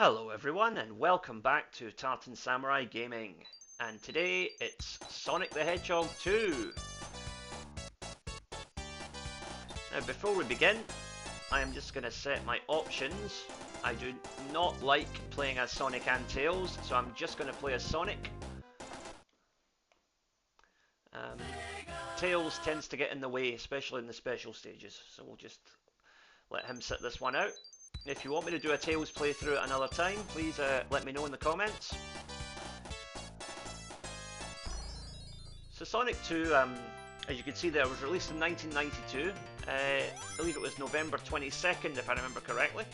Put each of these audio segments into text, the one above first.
Hello everyone and welcome back to Tartan Samurai Gaming, and today it's Sonic the Hedgehog 2. Now before we begin, I am just going to set my options. I do not like playing as Sonic and Tails, so I'm just going to play as Sonic. Tails tends to get in the way, especially in the special stages, so we'll just let him sit this one out. If you want me to do a Tails playthrough at another time, please let me know in the comments. So Sonic 2, as you can see there, was released in 1992. I believe it was November 22nd, if I remember correctly.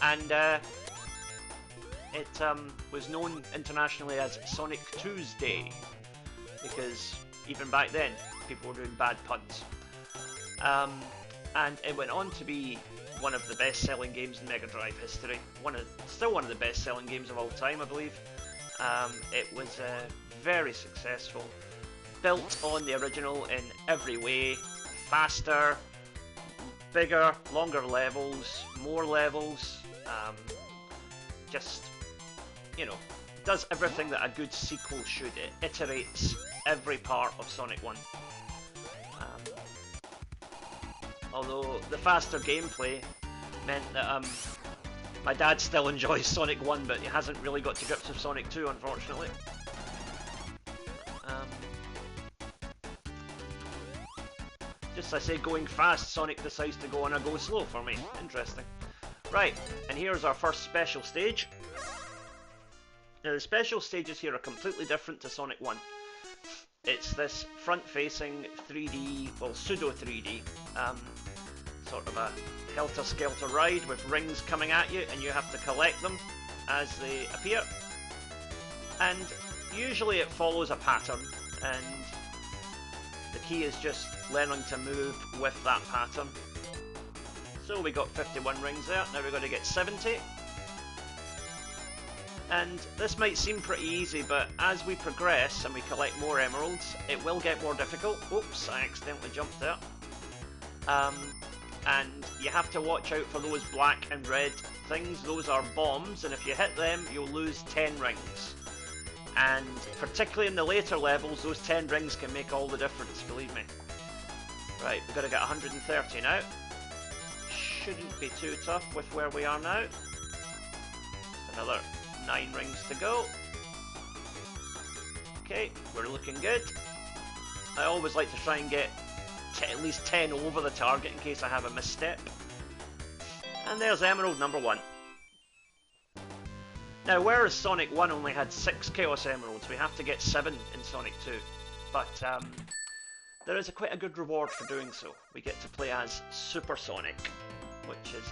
And it was known internationally as Sonic Tuesday, because even back then, people were doing bad puns. And it went on to be one of the best-selling games in Mega Drive history. Still one of the best-selling games of all time, I believe. It was very successful, built on the original in every way. Faster, bigger, longer levels, more levels. Just, you know, does everything that a good sequel should. It iterates every part of Sonic 1. Although the faster gameplay meant that my dad still enjoys Sonic 1, but he hasn't really got to grips with Sonic 2, unfortunately. Just as I say, going fast, Sonic decides to go on a go slow for me. Interesting. Right, and here's our first special stage. Now the special stages here are completely different to Sonic 1. It's this front-facing 3D, well, pseudo 3D, sort of a helter-skelter ride with rings coming at you, and you have to collect them as they appear. And usually it follows a pattern, and the key is just learning to move with that pattern. So we got 51 rings there, now we've got to get 70. And this might seem pretty easy, but as we progress and we collect more emeralds, it will get more difficult. Oops, I accidentally jumped there. And you have to watch out for those black and red things. Those are bombs, and if you hit them, you'll lose 10 rings. And particularly in the later levels, those 10 rings can make all the difference, believe me. Right, we've got to get 130 now. Shouldn't be too tough with where we are now. Just another 9 rings to go. Okay, we're looking good. I always like to try and get at least 10 over the target in case I have a misstep. And there's emerald number 1. Now, whereas Sonic 1 only had 6 Chaos Emeralds, we have to get 7 in Sonic 2. But there is quite a good reward for doing so. We get to play as Super Sonic, which is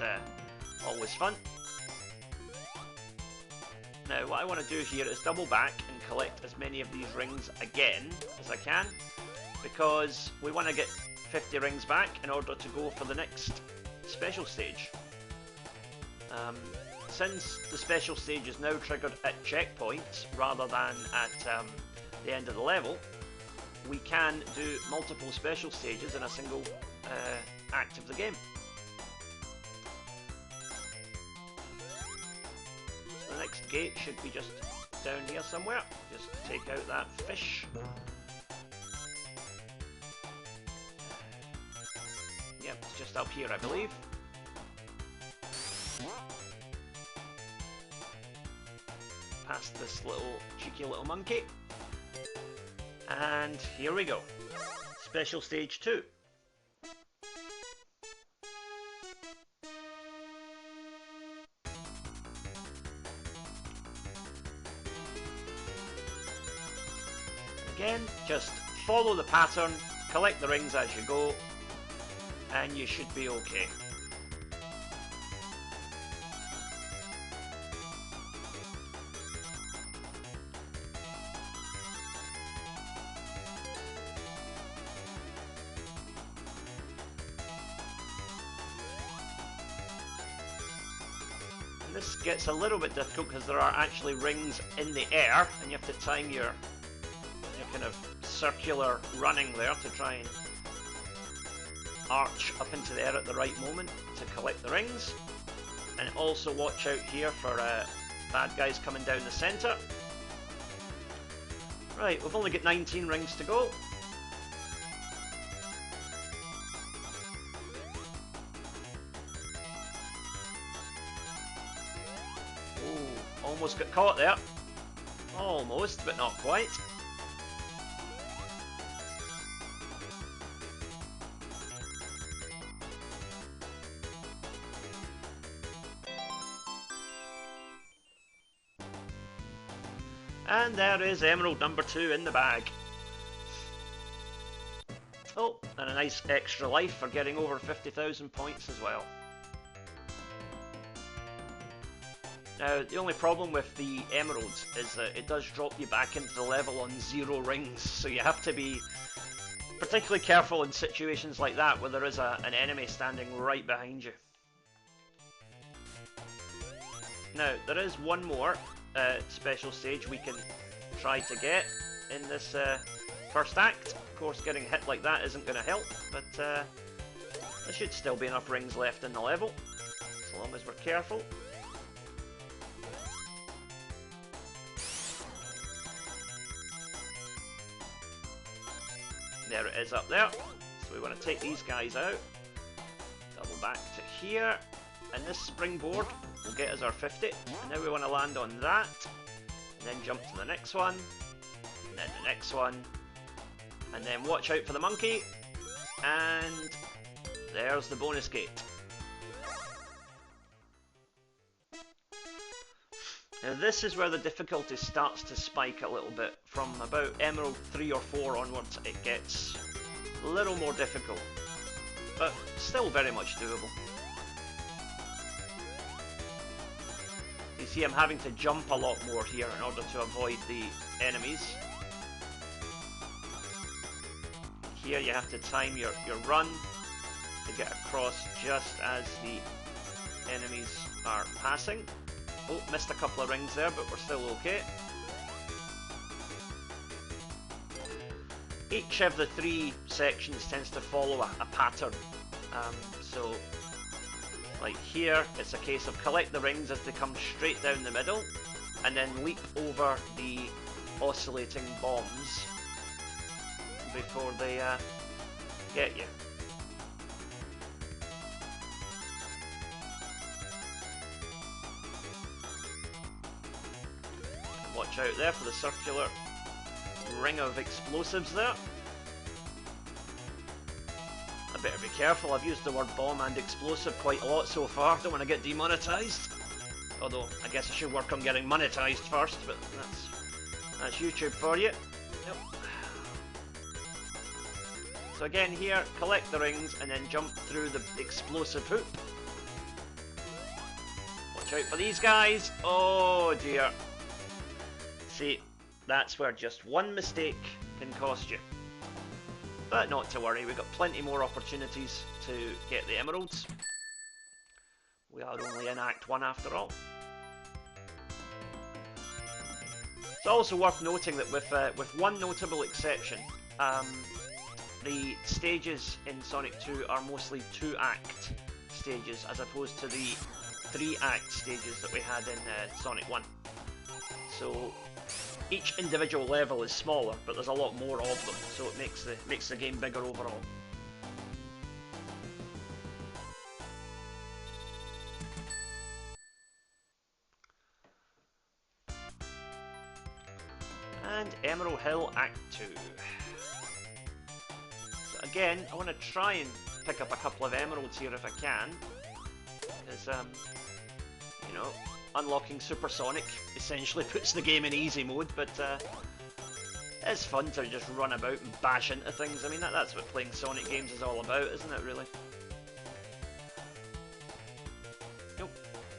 always fun. Now, what I want to do here is double back and collect as many of these rings again as I can, because we want to get 50 rings back in order to go for the next special stage. Since the special stage is now triggered at checkpoints rather than at the end of the level, we can do multiple special stages in a single act of the game. So the next gate should be just down here somewhere. Just take out that fish. Yep, it's just up here, I believe. Past this cheeky little monkey. And here we go. Special stage 2. Again, just follow the pattern, collect the rings as you go, and you should be okay. And this gets a little bit difficult because there are actually rings in the air, and you have to time your kind of circular running there to try and arch up into the air at the right moment to collect the rings. And also watch out here for bad guys coming down the centre. Right, we've only got 19 rings to go. Oh, almost got caught there. Almost, but not quite. And there is emerald number 2 in the bag. Oh, and a nice extra life for getting over 50,000 points as well. Now, the only problem with the emeralds is that it does drop you back into the level on 0 rings, so you have to be particularly careful in situations like that where there is an enemy standing right behind you. Now, there is one more special stage we can try to get in this first act. Of course, getting hit like that isn't going to help, but there should still be enough rings left in the level, so long as we're careful. There it is up there. So we want to take these guys out. Double back to here. And this springboard will get us our 50. And now we want to land on that. And then jump to the next one. And then the next one. And then watch out for the monkey. And there's the bonus gate. Now this is where the difficulty starts to spike a little bit. From about Emerald 3 or 4 onwards it gets a little more difficult, but still very much doable. You see I'm having to jump a lot more here in order to avoid the enemies. Here you have to time your run to get across just as the enemies are passing. Oh, missed a couple of rings there, but we're still okay. Each of the 3 sections tends to follow a pattern. So, like here, it's a case of collect the rings as they come straight down the middle, and then leap over the oscillating bombs before they get you. Watch out there for the circular ring of explosives there. I better be careful, I've used the word bomb and explosive quite a lot so far, don't want to get demonetised. Although, I guess I should work on getting monetised first, but that's YouTube for you. Yep. So again here, collect the rings and then jump through the explosive hoop. Watch out for these guys, oh dear. See, that's where just one mistake can cost you. But not to worry, we've got plenty more opportunities to get the emeralds. We are only in Act 1 after all. It's also worth noting that with one notable exception, the stages in Sonic 2 are mostly 2-act stages as opposed to the 3-act stages that we had in Sonic 1. So each individual level is smaller, but there's a lot more of them, so it makes the game bigger overall. And Emerald Hill Act 2. So again, I want to try and pick up a couple of emeralds here if I can, because you know, unlocking Supersonic essentially puts the game in easy mode, but it's fun to just run about and bash into things. I mean, that's what playing Sonic games is all about, isn't it, really? Nope,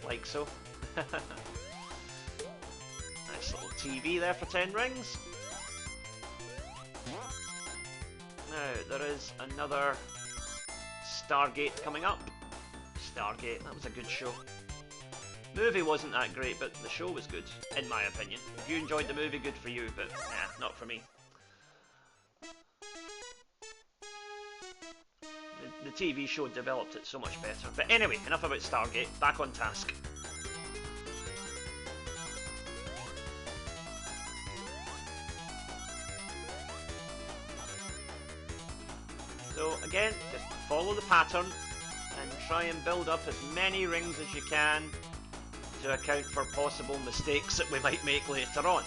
like so. Nice little TV there for 10 rings. Now, there is another Stargate coming up. Stargate, that was a good show. Movie wasn't that great, but the show was good, in my opinion. If you enjoyed the movie, good for you, but nah, not for me. The the TV show developed it so much better. But anyway, enough about Stargate, back on task. So again, just follow the pattern and try and build up as many rings as you can to account for possible mistakes that we might make later on.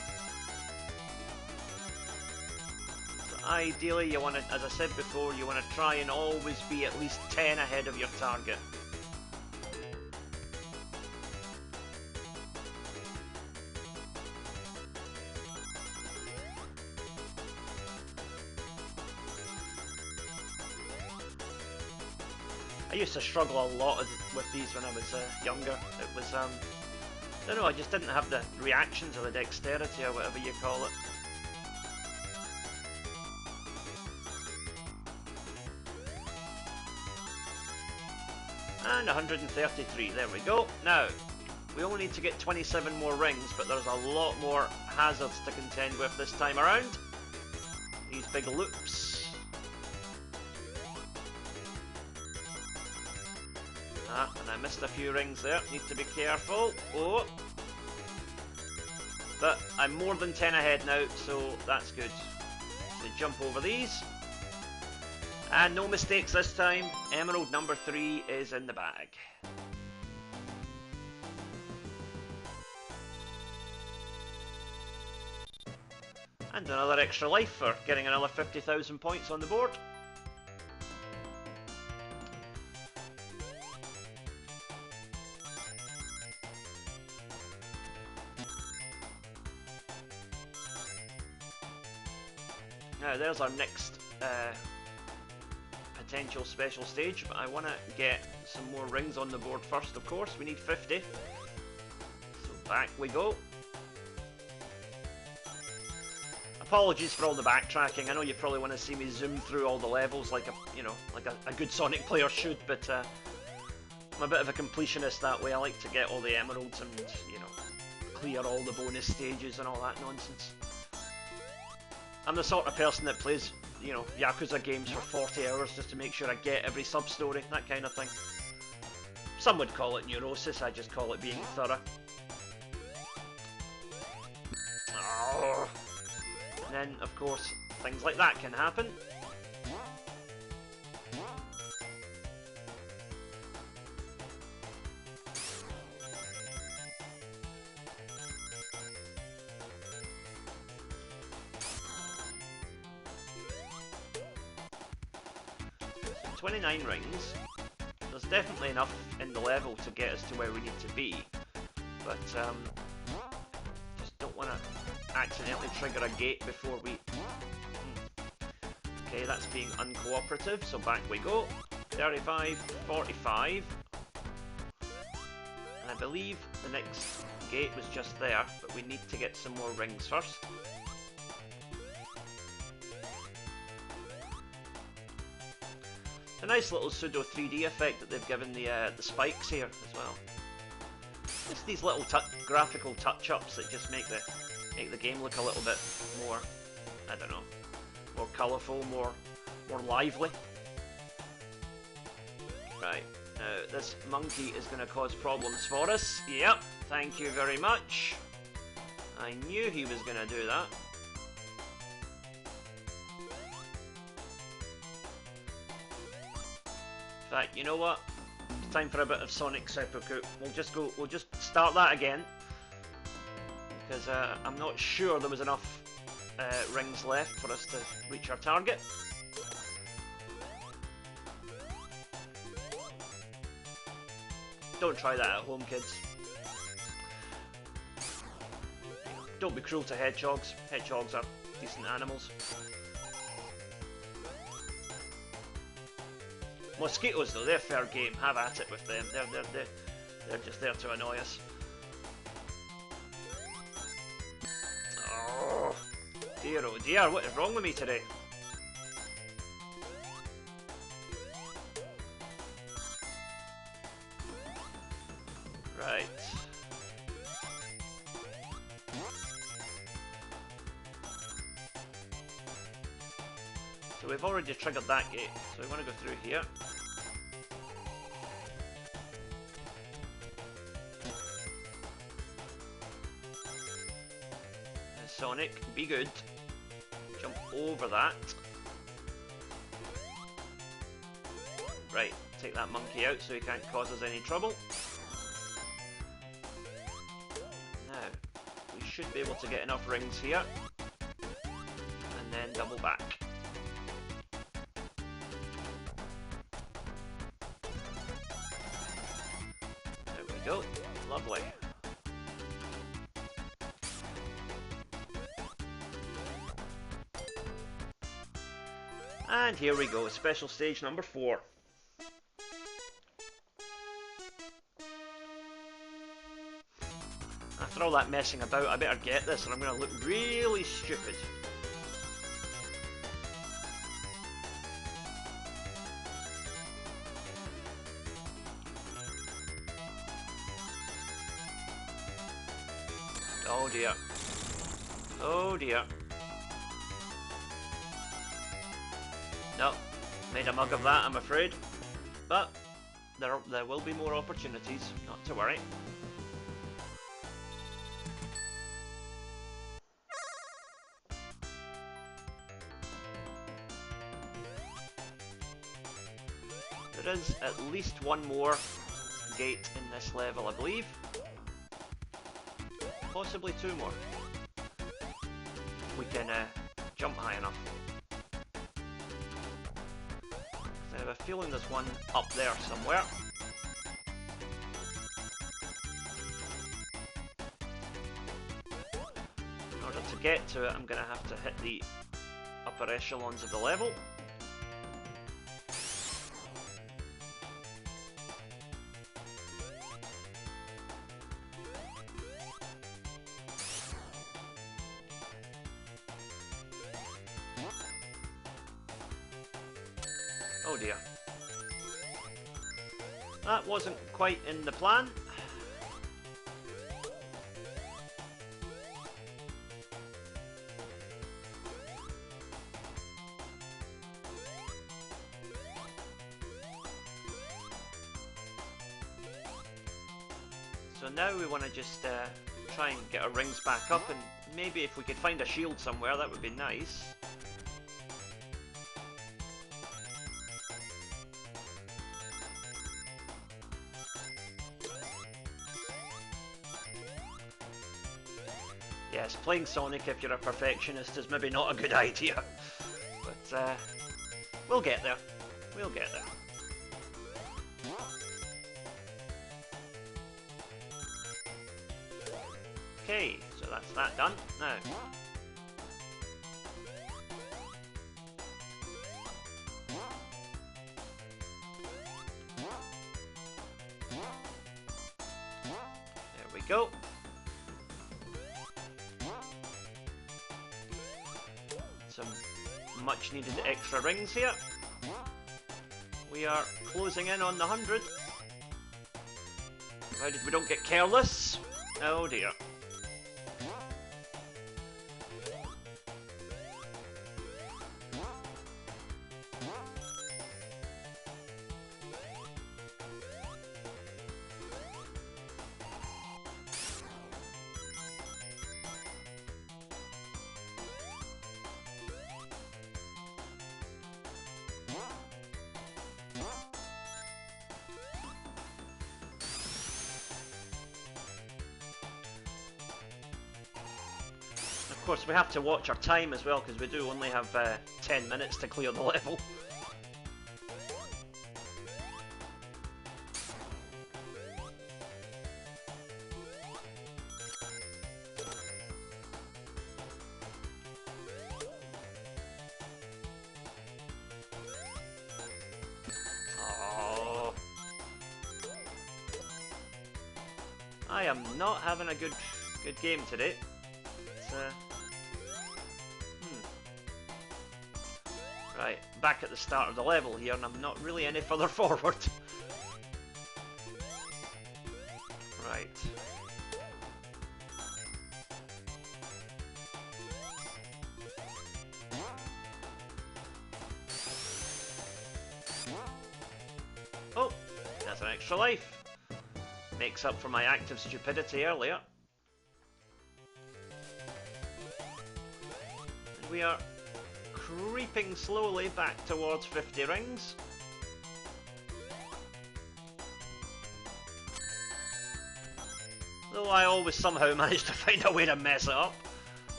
So ideally, you want to, as I said before, you want to try and always be at least 10 ahead of your target. I used to struggle a lot with these when I was younger. It was, I don't know, I just didn't have the reactions or the dexterity or whatever you call it. And 133, there we go. Now, we only need to get 27 more rings, but there's a lot more hazards to contend with this time around. These big loops. And I missed a few rings there, need to be careful. Oh! But I'm more than 10 ahead now, so that's good. So jump over these. And no mistakes this time. Emerald number 3 is in the bag. And another extra life for getting another 50,000 points on the board. Now there's our next potential special stage, but I want to get some more rings on the board first, of course. We need 50. So back we go. Apologies for all the backtracking. I know you probably want to see me zoom through all the levels like a good Sonic player should, but I'm a bit of a completionist that way. I like to get all the emeralds and, you know, clear all the bonus stages and all that nonsense. I'm the sort of person that plays, you know, Yakuza games for 40 hours just to make sure I get every sub-story, that kind of thing. Some would call it neurosis, I just call it being thorough. Oh. And then, of course, things like that can happen. So 29 rings. There's definitely enough in the level to get us to where we need to be, but just don't want to accidentally trigger a gate before we... Okay, that's being uncooperative, so back we go. 35, 45. And I believe the next gate was just there, but we need to get some more rings first. A nice little pseudo 3D effect that they've given the spikes here as well. Just these little graphical touch-ups that just make the game look a little bit more, I don't know, more colourful, more lively. Right, now this monkey is going to cause problems for us. Yep, thank you very much. I knew he was going to do that. In fact, you know what? It's time for a bit of Sonic Seppuku. We'll just start that again. Because I'm not sure there was enough rings left for us to reach our target. Don't try that at home, kids. Don't be cruel to hedgehogs. Hedgehogs are decent animals. Mosquitoes, though, they're fair game. Have at it with them. They're just there to annoy us. Oh dear, what is wrong with me today? Right. So we've already triggered that gate, so we want to go through here. Sonic, be good. Jump over that. Right, take that monkey out so he can't cause us any trouble. Now, we should be able to get enough rings here. And then double back. There we go, lovely. And here we go, special stage number 4. After all that messing about, I better get this or I'm going to look really stupid. Oh dear. Oh dear. No, made a mug of that, I'm afraid. But there will be more opportunities, not to worry. There is at least one more gate in this level, I believe. Possibly 2 more. We can jump high enough. I have a feeling there's one up there somewhere. In order to get to it, I'm going to have to hit the upper echelons of the level. Oh dear. That wasn't quite in the plan. So now we want to just try and get our rings back up, and maybe if we could find a shield somewhere, that would be nice. Yes, playing Sonic if you're a perfectionist is maybe not a good idea, but we'll get there. We'll get there. Okay, so that's that done. Now, there we go. Some much needed extra rings here. We are closing in on the 100. Provided we don't get careless. Oh dear. Of course, we have to watch our time as well, because we do only have 10 minutes to clear the level. Oh. I am not having a good game today. It's, Right, back at the start of the level here, and I'm not really any further forward. Right. Oh, that's an extra life. Makes up for my active stupidity earlier. we are creeping slowly back towards 50 rings. Though I always somehow manage to find a way to mess it up.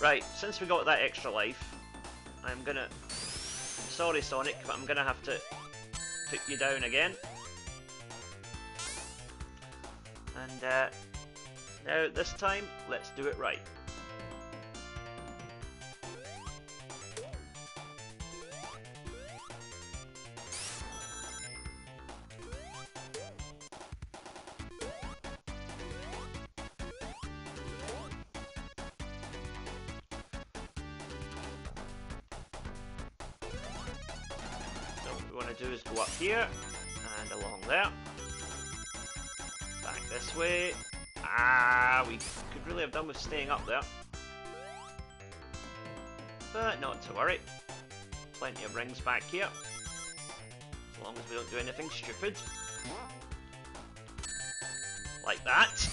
Right, since we got that extra life, I'm gonna... Sorry Sonic, but I'm gonna have to put you down again. And now this time, let's do it right. Do is go up here and along there, back this way. We could really have done with staying up there, but not to worry, plenty of rings back here as long as we don't do anything stupid like that.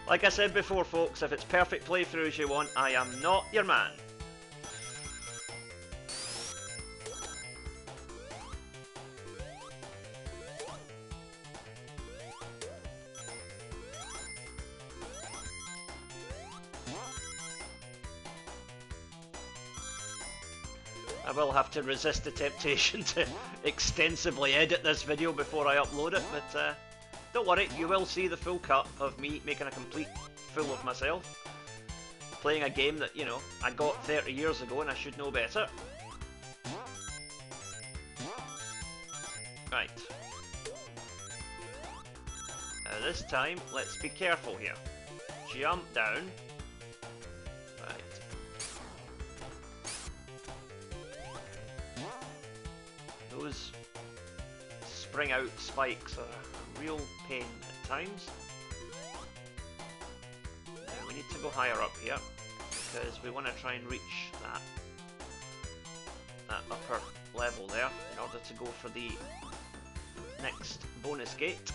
Like I said before folks, if it's perfect playthroughs you want, I am not your man. I will have to resist the temptation to extensively edit this video before I upload it, but don't worry, you will see the full cut of me making a complete fool of myself, playing a game that, you know, I got 30 years ago and I should know better. Right. Now this time, let's be careful here. Jump down. Right. Those spring out spikes are a real pain at times. Now we need to go higher up here because we want to try and reach that upper level there in order to go for the next bonus gate.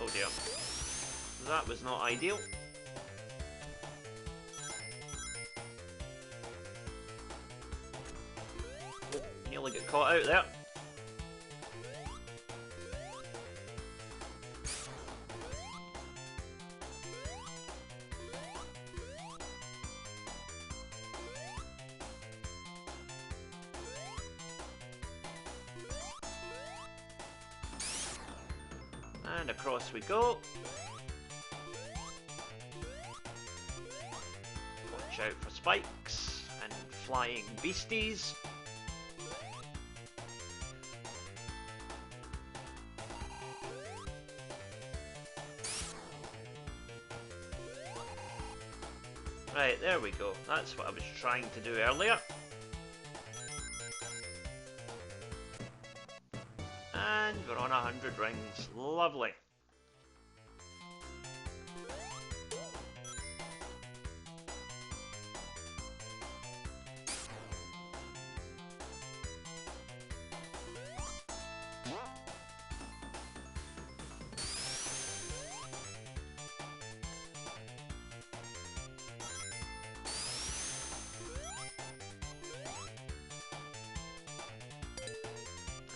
Oh dear, that was not ideal. Oh, nearly got caught out there. And across we go. Watch out for spikes and flying beasties. Right, there we go. That's what I was trying to do earlier. And we're on 100 rings. Lovely.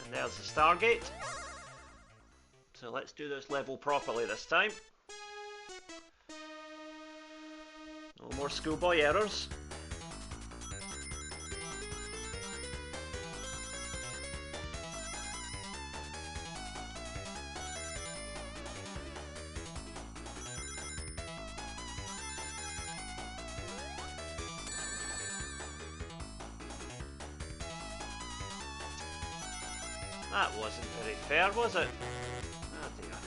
And there's the Stargate. So let's do this level properly this time. No more schoolboy errors. That wasn't very fair, was it? Oh dear.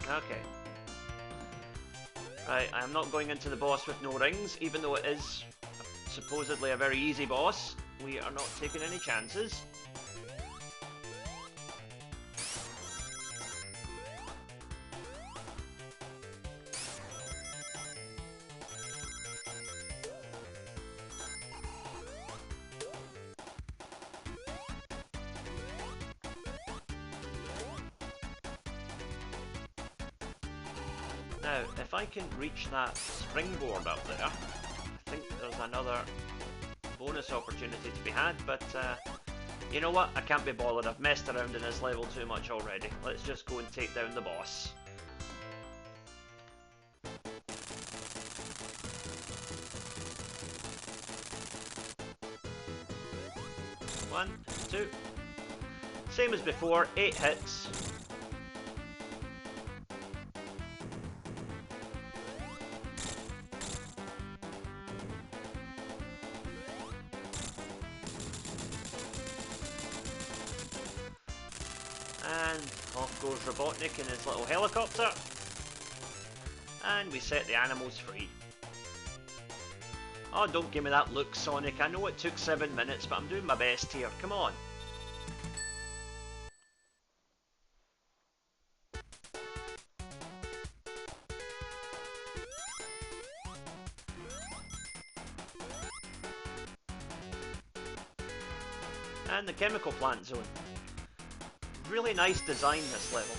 Okay. Right, I am not going into the boss with no rings, even though it is supposedly a very easy boss. We are not taking any chances. Now, if I can reach that springboard up there, I think there's another bonus opportunity to be had, but you know what? I can't be bothered. I've messed around in this level too much already. Let's just go and take down the boss. One, two. Same as before, 8 hits. And off goes Robotnik in his little helicopter. And we set the animals free. Oh, don't give me that look, Sonic. I know it took 7 minutes, but I'm doing my best here. Come on. And the chemical plant zone. Really nice design, this level.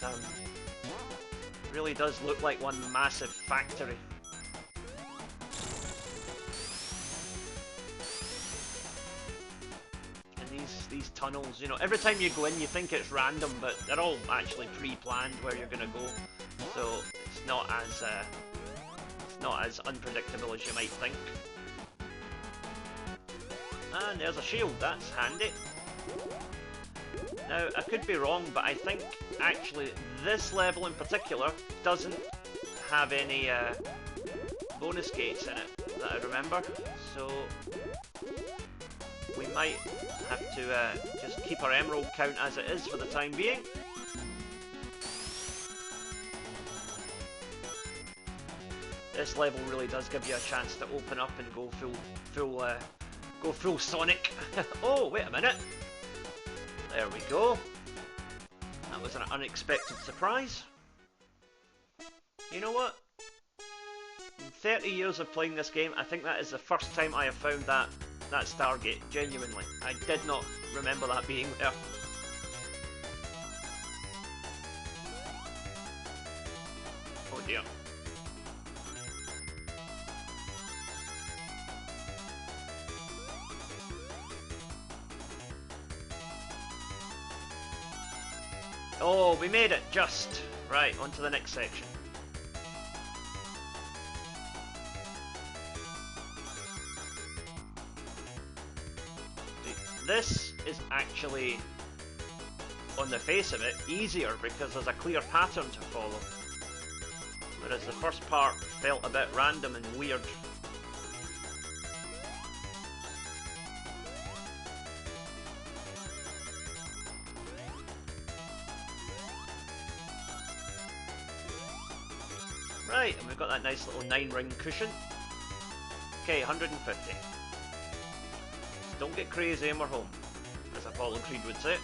It really does look like one massive factory. And these tunnels, you know, every time you go in you think it's random, but they're all actually pre-planned where you're gonna go. So it's not as unpredictable as you might think. And there's a shield, that's handy. Now, I could be wrong, but I think actually this level in particular doesn't have any bonus gates in it that I remember, so we might have to just keep our emerald count as it is for the time being. This level really does give you a chance to open up and go full Sonic. Oh, wait a minute. There we go. That was an unexpected surprise. You know what? In 30 years of playing this game, I think that is the first time I have found that Stargate, genuinely. I did not remember that being there. Oh dear. Oh, we made it, just. Right, on to the next section. This is actually, on the face of it, easier because there's a clear pattern to follow. Whereas the first part felt a bit random and weird. Right, and we've got that nice little 9-ring cushion. Okay, 150. Just don't get crazy and we're home, as Apollo Creed would say.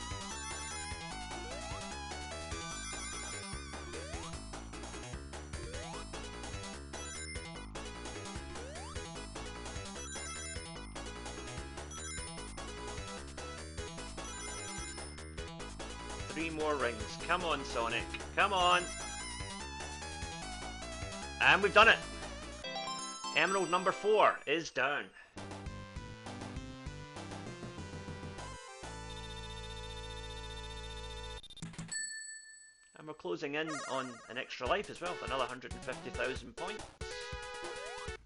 Three more rings. Come on, Sonic. Come on. And we've done it! Emerald number 4 is down. And we're closing in on an extra life as well, for another 150,000 points.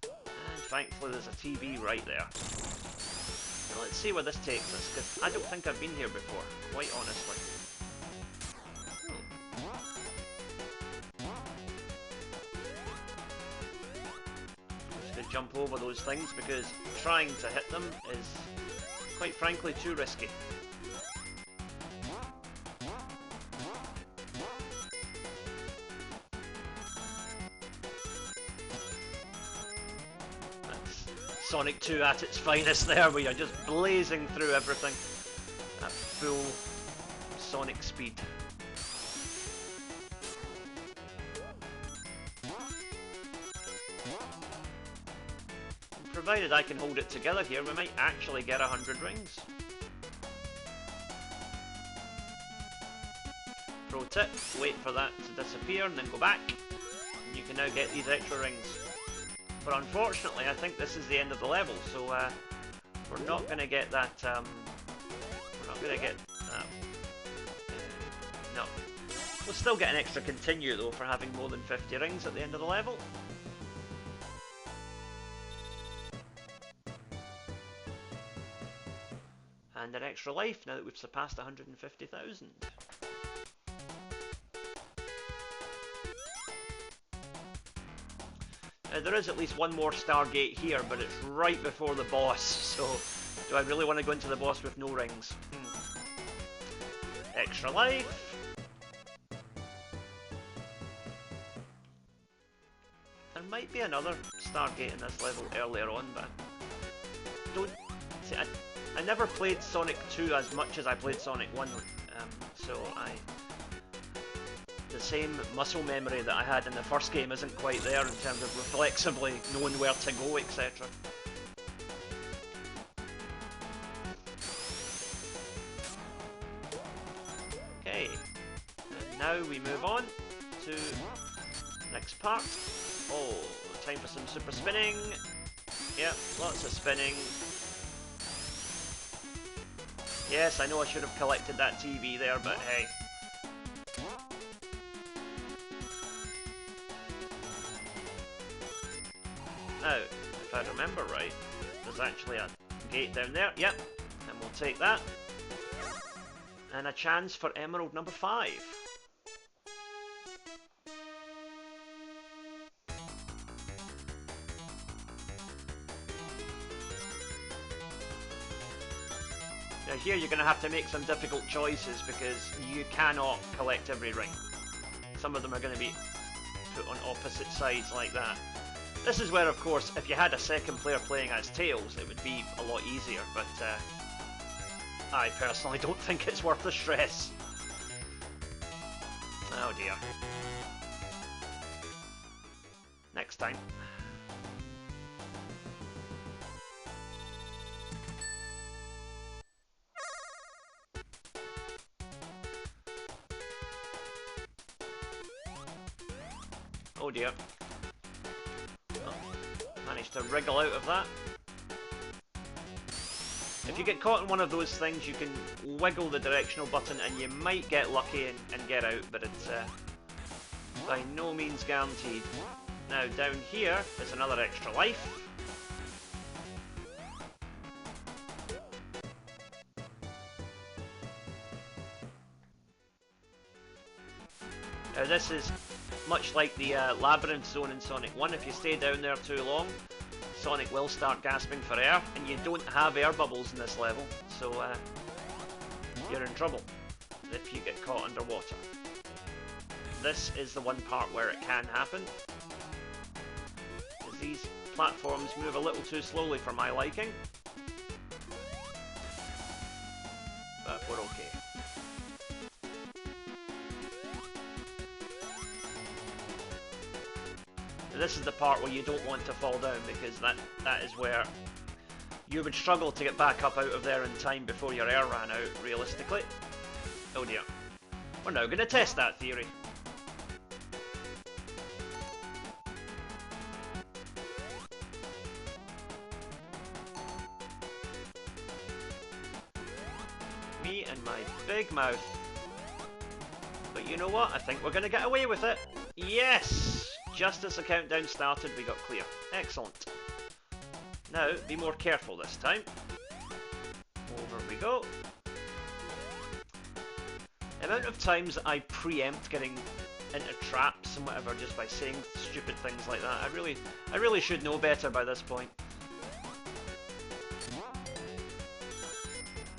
And thankfully there's a TV right there. Now let's see where this takes us, because I don't think I've been here before, quite honestly. Jump over those things because trying to hit them is, quite frankly, too risky. That's Sonic 2 at its finest there, where you're just blazing through everything at full Sonic speed. Provided I can hold it together here, we might actually get 100 rings. Pro tip, wait for that to disappear and then go back. And you can now get these extra rings. But unfortunately, I think this is the end of the level, so we're not going to get that. We're not going to get that. No. We'll still get an extra continue though for having more than 50 rings at the end of the level. And an extra life now that we've surpassed 150,000. There is at least one more Stargate here, but it's right before the boss, so do I really want to go into the boss with no rings? Extra life. There might be another Stargate in this level earlier on, but don't see, I never played Sonic 2 as much as I played Sonic 1, so the same muscle memory that I had in the first game isn't quite there in terms of reflexively knowing where to go, etc. Okay, and now we move on to the next part. Oh, time for some super spinning. Yep, lots of spinning. Yes, I know I should have collected that TV there, but hey. Now, if I remember right, there's actually a gate down there. Yep, and we'll take that. And a chance for Emerald number 5. Now here you're going to have to make some difficult choices because you cannot collect every ring. Some of them are going to be put on opposite sides like that. This is where, of course, if you had a second player playing as Tails, it would be a lot easier, but I personally don't think it's worth the stress. Oh dear. Next time. Oh dear. Oh, managed to wriggle out of that. If you get caught in one of those things, you can wiggle the directional button and you might get lucky and get out, but it's by no means guaranteed. Now down here is another extra life. Now this is much like the labyrinth zone in Sonic 1. If you stay down there too long, Sonic will start gasping for air, and you don't have air bubbles in this level, so you're in trouble if you get caught underwater. This is the one part where it can happen, because these platforms move a little too slowly for my liking, but we're okay. This is the part where you don't want to fall down, because that is where you would struggle to get back up out of there in time before your air ran out, realistically. Oh dear. We're now going to test that theory. Me and my big mouth. But you know what? I think we're going to get away with it. Yes! Just as the countdown started, we got clear. Excellent. Now, be more careful this time. Over we go. The amount of times that I preempt getting into traps and whatever just by saying stupid things like that, I really should know better by this point.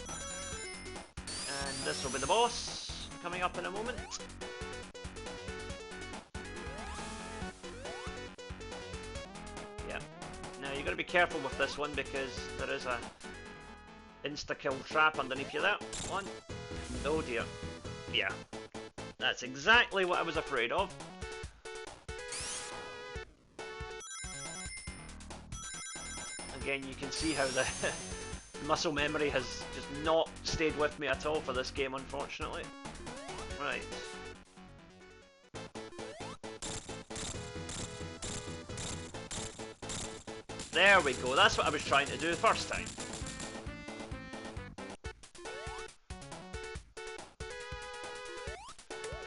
And this will be the boss coming up in a moment. You've got to be careful with this one because there is a insta-kill trap underneath you there. One. Oh dear. Yeah. That's exactly what I was afraid of. Again, you can see how the muscle memory has just not stayed with me at all for this game, unfortunately. Right. There we go, that's what I was trying to do the first time.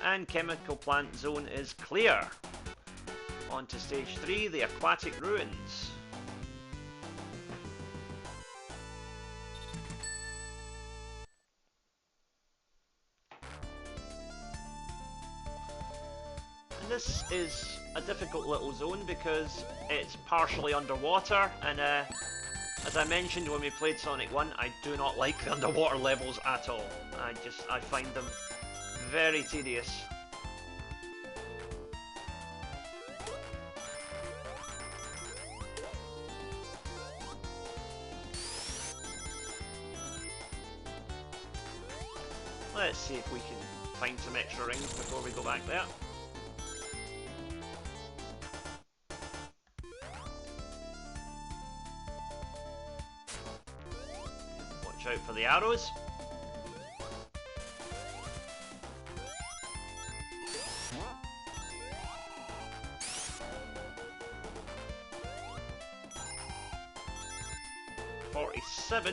And chemical plant zone is clear. On to stage 3, the aquatic ruins. And this is a difficult little zone because it's partially underwater, and as I mentioned when we played Sonic 1, I do not like the underwater levels at all. I find them very tedious. Let's see if we can find some extra rings before we go back there. Watch out for the arrows.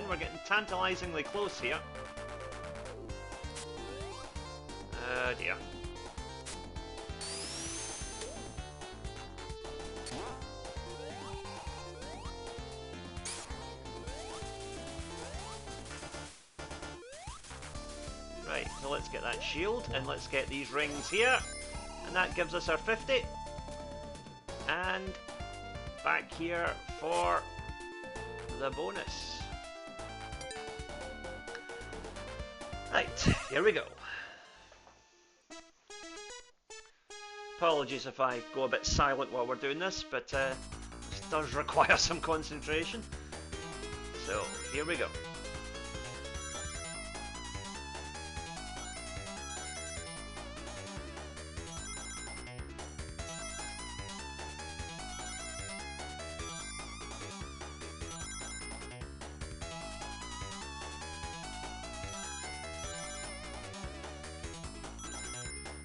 We're getting tantalizingly close here. Oh dear. Right, so let's get that shield and let's get these rings here. And that gives us our 50. And back here for the bonus. Right, here we go. Apologies if I go a bit silent while we're doing this, but this does require some concentration. So, here we go.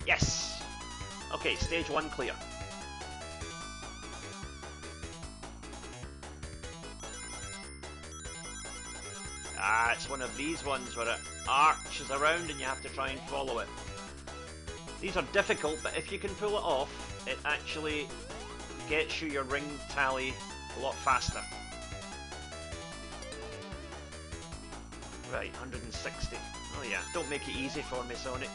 Yes! Okay, stage 1 clear. Ah, it's one of these ones where it arches around and you have to try and follow it. These are difficult, but if you can pull it off, it actually gets you your ring tally a lot faster. Right, 160. Oh yeah, don't make it easy for me, Sonic.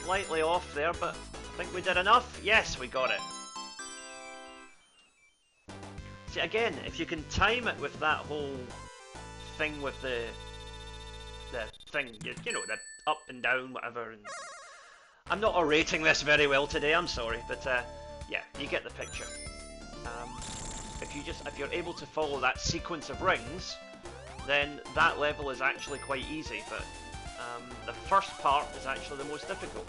Slightly off there, but I think we did enough. Yes, we got it. See, again, if you can time it with that whole thing with the thing, you know, the up and down, whatever. And I'm not orating this very well today. I'm sorry, but yeah, you get the picture. If you're able to follow that sequence of rings, then that level is actually quite easy. But the first part is actually the most difficult.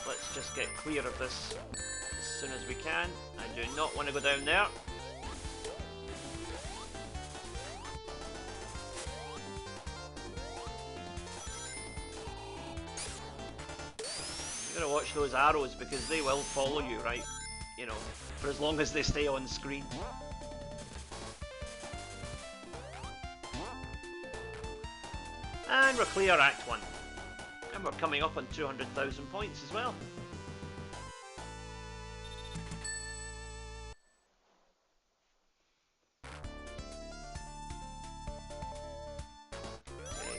Let's just get clear of this as soon as we can. I do not want to go down there. You've got to watch those arrows because they will follow you, right? You know, for as long as they stay on screen. And we're clear Act 1. And we're coming up on 200,000 points as well.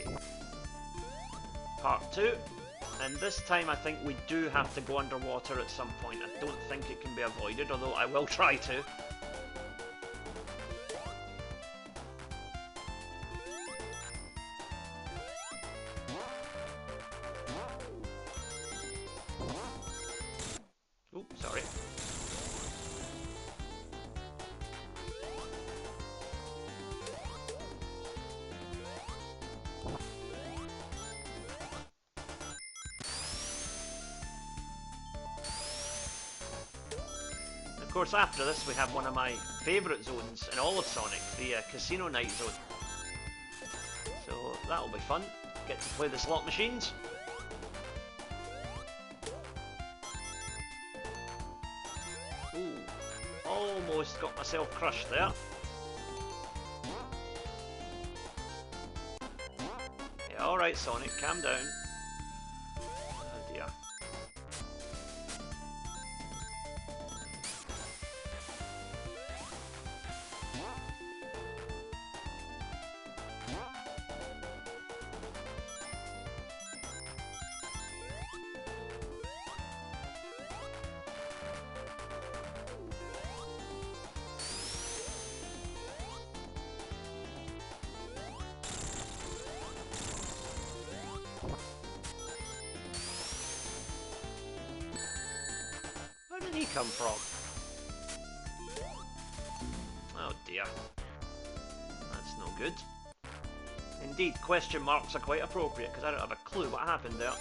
Okay. Part 2. And this time I think we do have to go underwater at some point. I don't think it can be avoided, although I will try to. Sorry. course, after this, we have one of my favourite zones in all of Sonic, the Casino Night Zone. So that'll be fun. Get to play the slot machines. Ooh, almost got myself crushed there. Yeah, alright Sonic, calm down. Oh dear. Where did he come from? Oh dear. That's no good. Indeed, question marks are quite appropriate because I don't have a clue what happened there.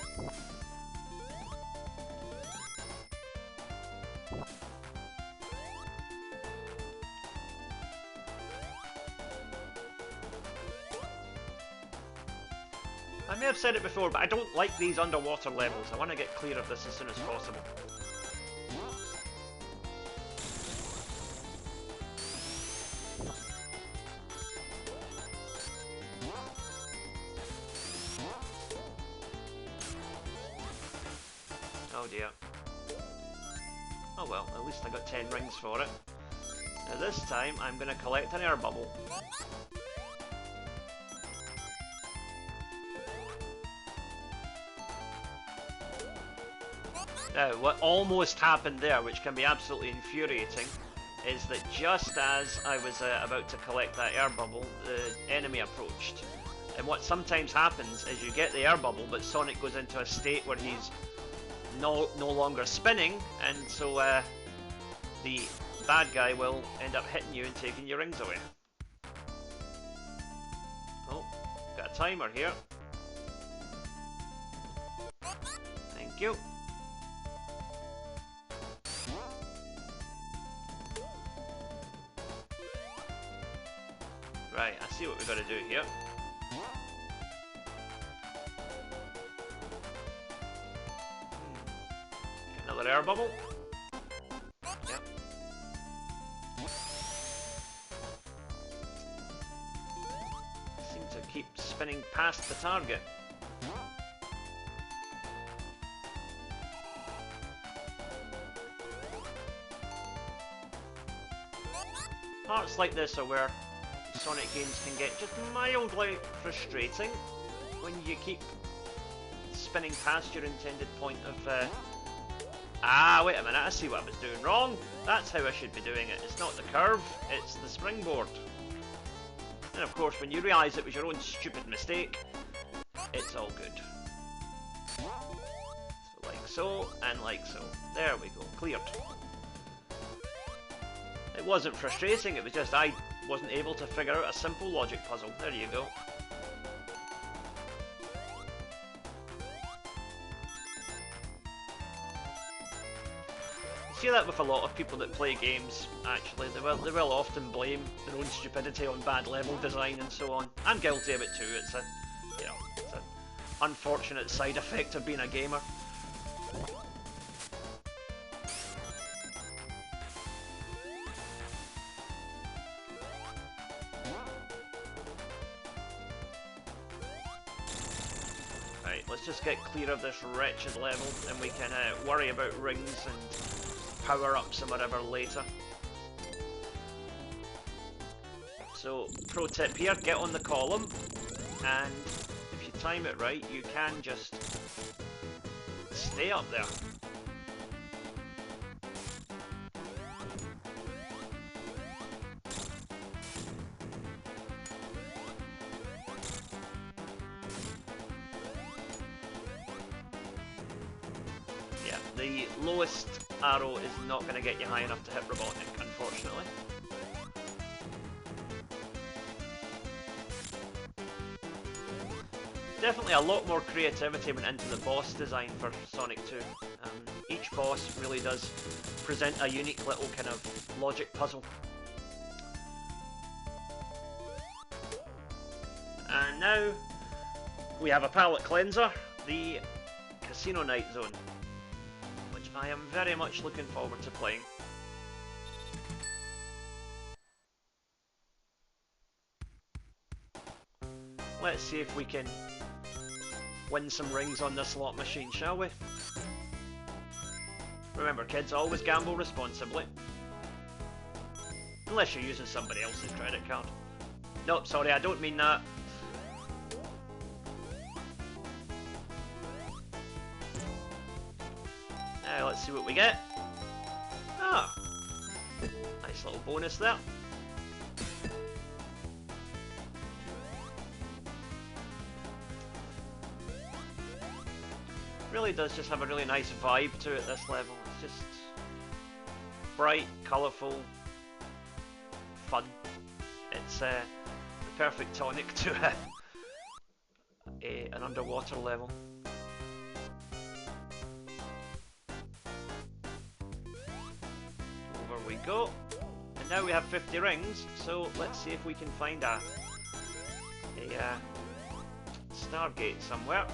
I may have said it before, but I don't like these underwater levels. I want to get clear of this as soon as possible. Oh dear. Oh well, at least I got 10 rings for it. Now this time I'm going to collect an air bubble. Now, what almost happened there, which can be absolutely infuriating, is that just as I was about to collect that air bubble, the enemy approached. And what sometimes happens is you get the air bubble, but Sonic goes into a state where he's no longer spinning, and so the bad guy will end up hitting you and taking your rings away. Oh, got a timer here. Thank you. Right, I see what we've got to do here. Get another air bubble. Yep. Seem to keep spinning past the target. Parts like this are where Sonic games can get just mildly frustrating when you keep spinning past your intended point of... wait a minute, I see what I was doing wrong. That's how I should be doing it. It's not the curve, it's the springboard. And of course, when you realise it was your own stupid mistake, it's all good. So like so, and like so. There we go, cleared. It wasn't frustrating, it was just I wasn't able to figure out a simple logic puzzle. There you go. You see that with a lot of people that play games, actually. They will often blame their own stupidity on bad level design and so on. I'm guilty of it too. It's a, it's an unfortunate side effect of being a gamer. Let's just get clear of this wretched level and we can worry about rings and power-ups and whatever later. So, pro tip here, get on the column, and if you time it right, you can just stay up there. The lowest arrow is not going to get you high enough to hit Robotnik, unfortunately. Definitely a lot more creativity went into the boss design for Sonic 2. Each boss really does present a unique little kind of logic puzzle. And now we have a palette cleanser, the Casino Night Zone, which I am very much looking forward to playing. Let's see if we can win some rings on this slot machine, shall we? Remember kids, always gamble responsibly. Unless you're using somebody else's credit card. Nope, sorry, I don't mean that. Let's see what we get. Ah, nice little bonus there. Really does just have a really nice vibe to it, this level. It's just bright, colourful, fun. It's the perfect tonic to an underwater level. Over we go. And now we have 50 rings, so let's see if we can find a Stargate somewhere.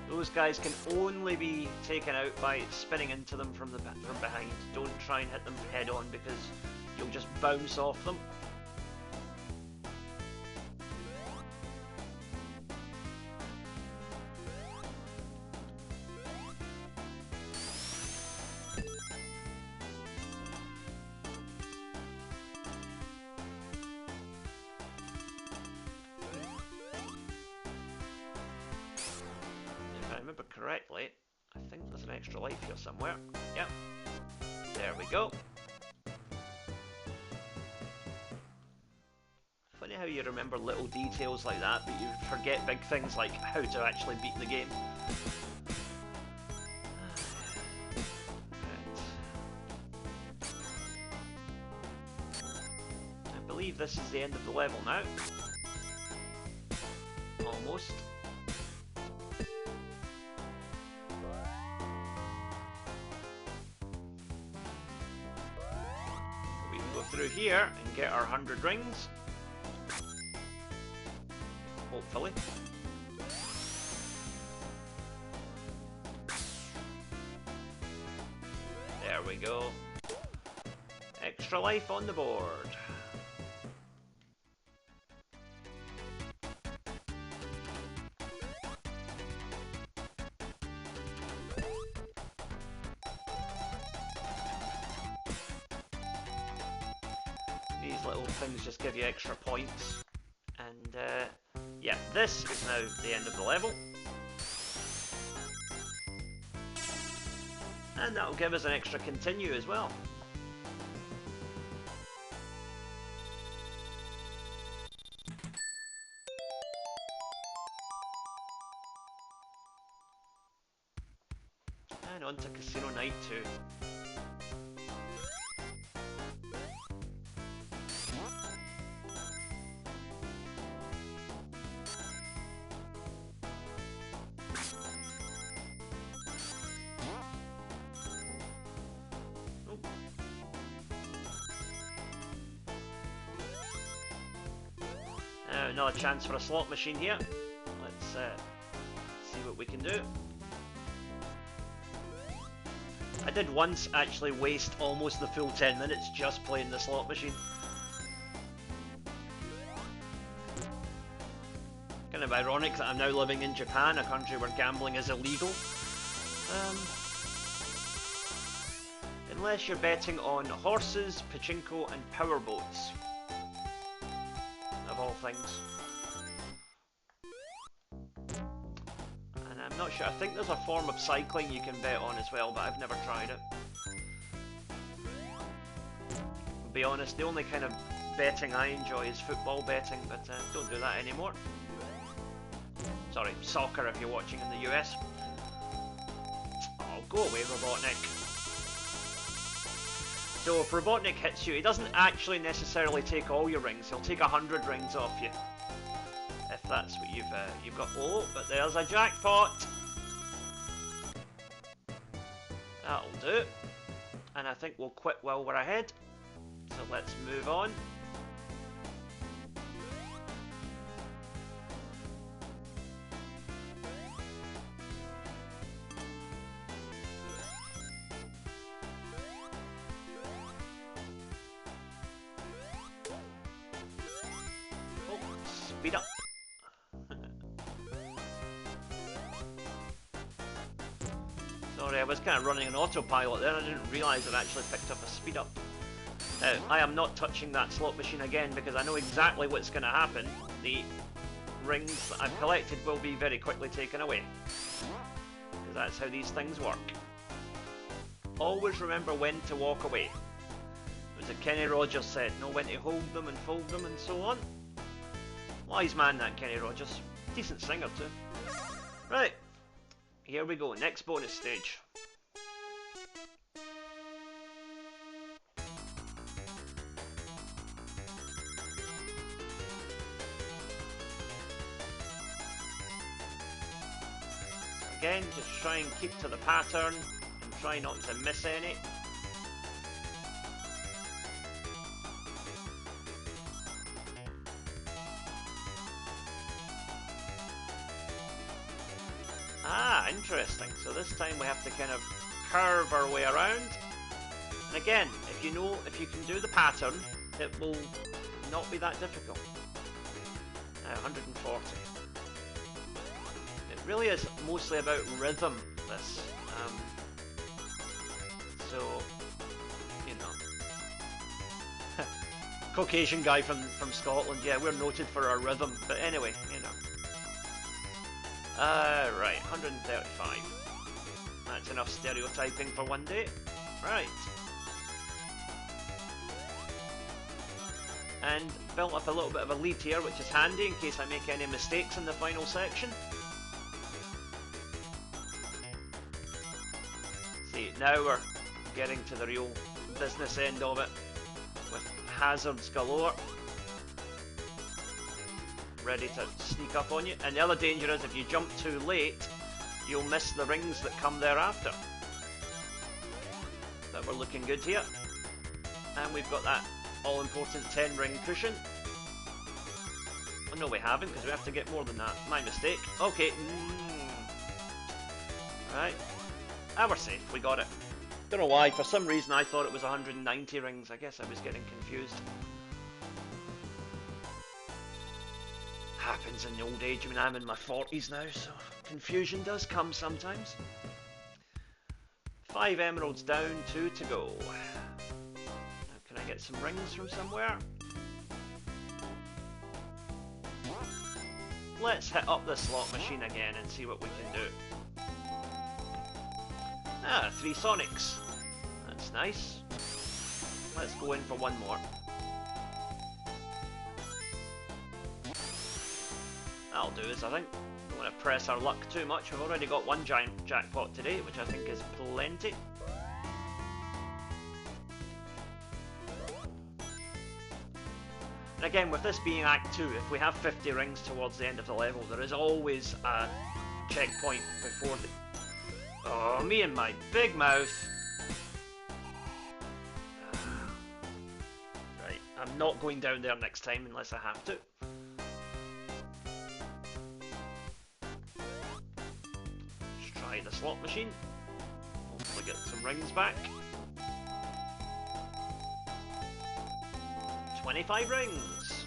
Those guys can only be taken out by spinning into them from behind. Don't try and hit them head on because you'll just bounce off them. Correctly, I think there's an extra life here somewhere. Yep, there we go. Funny how you remember little details like that, but you forget big things like how to actually beat the game. Right. I believe this is the end of the level now. Almost. Through here and get our 100 rings. Hopefully. There we go. Extra life on the board. These little things just give you extra points, and yeah, this is now the end of the level, and that'll give us an extra continue as well. And on to Casino Night 2. Another chance for a slot machine here. Let's see what we can do. I did once actually waste almost the full 10 minutes just playing the slot machine. Kind of ironic that I'm now living in Japan, a country where gambling is illegal. Unless you're betting on horses, pachinko and power boats. Of all things. And I'm not sure, I think there's a form of cycling you can bet on as well, but I've never tried it. To be honest, the only kind of betting I enjoy is football betting, but don't do that anymore. Sorry, soccer if you're watching in the US. Oh, go away, Robotnik. So if Robotnik hits you, he doesn't actually necessarily take all your rings. He'll take 100 rings off you, if that's what you've got. Oh, but there's a jackpot. That'll do. And I think we'll quit while we're ahead. So let's move on. Speed up. Sorry, I was kind of running an autopilot there and I didn't realise it actually picked up a speed up. I am not touching that slot machine again because I know exactly what's going to happen. The rings that I've collected will be very quickly taken away. Because that's how these things work. Always remember when to walk away. As Kenny Rogers said, know when to hold them and fold them and so on. Wise man, that Kenny Rogers. Decent singer too. Right, here we go. Next bonus stage. Again, just try and keep to the pattern and try not to miss any. Ah, interesting. So this time we have to kind of curve our way around. And again, if you can do the pattern, it will not be that difficult. 140. It really is mostly about rhythm, this. So, you know. Caucasian guy from Scotland, yeah, we're noted for our rhythm. But anyway, you know. Right, 135. That's enough stereotyping for one day. Right. And built up a little bit of a lead here, which is handy in case I make any mistakes in the final section. See, now we're getting to the real business end of it, with hazards galore. Ready to sneak up on you. And the other danger is if you jump too late, you'll miss the rings that come thereafter. But we're looking good here. And we've got that all-important 10 ring cushion. Oh no, we haven't, because we have to get more than that. My mistake. Okay. Right. We're safe. We got it. Don't know why. For some reason I thought it was 190 rings. I guess I was getting confused. Happens in the old age. I mean, I'm in my 40s now, so confusion does come sometimes. 5 emeralds down, 2 to go. Now, can I get some rings from somewhere? Let's hit up the slot machine again and see what we can do. Ah, 3 Sonics. That's nice. Let's go in for one more. That'll do us, I think. Don't want to press our luck too much. We've already got one giant jackpot today, which I think is plenty. And again, with this being Act 2, if we have 50 rings towards the end of the level, there is always a checkpoint before the... Oh, me and my big mouth. Right, I'm not going down there next time unless I have to. Try the slot machine. Hopefully get some rings back. 25 rings.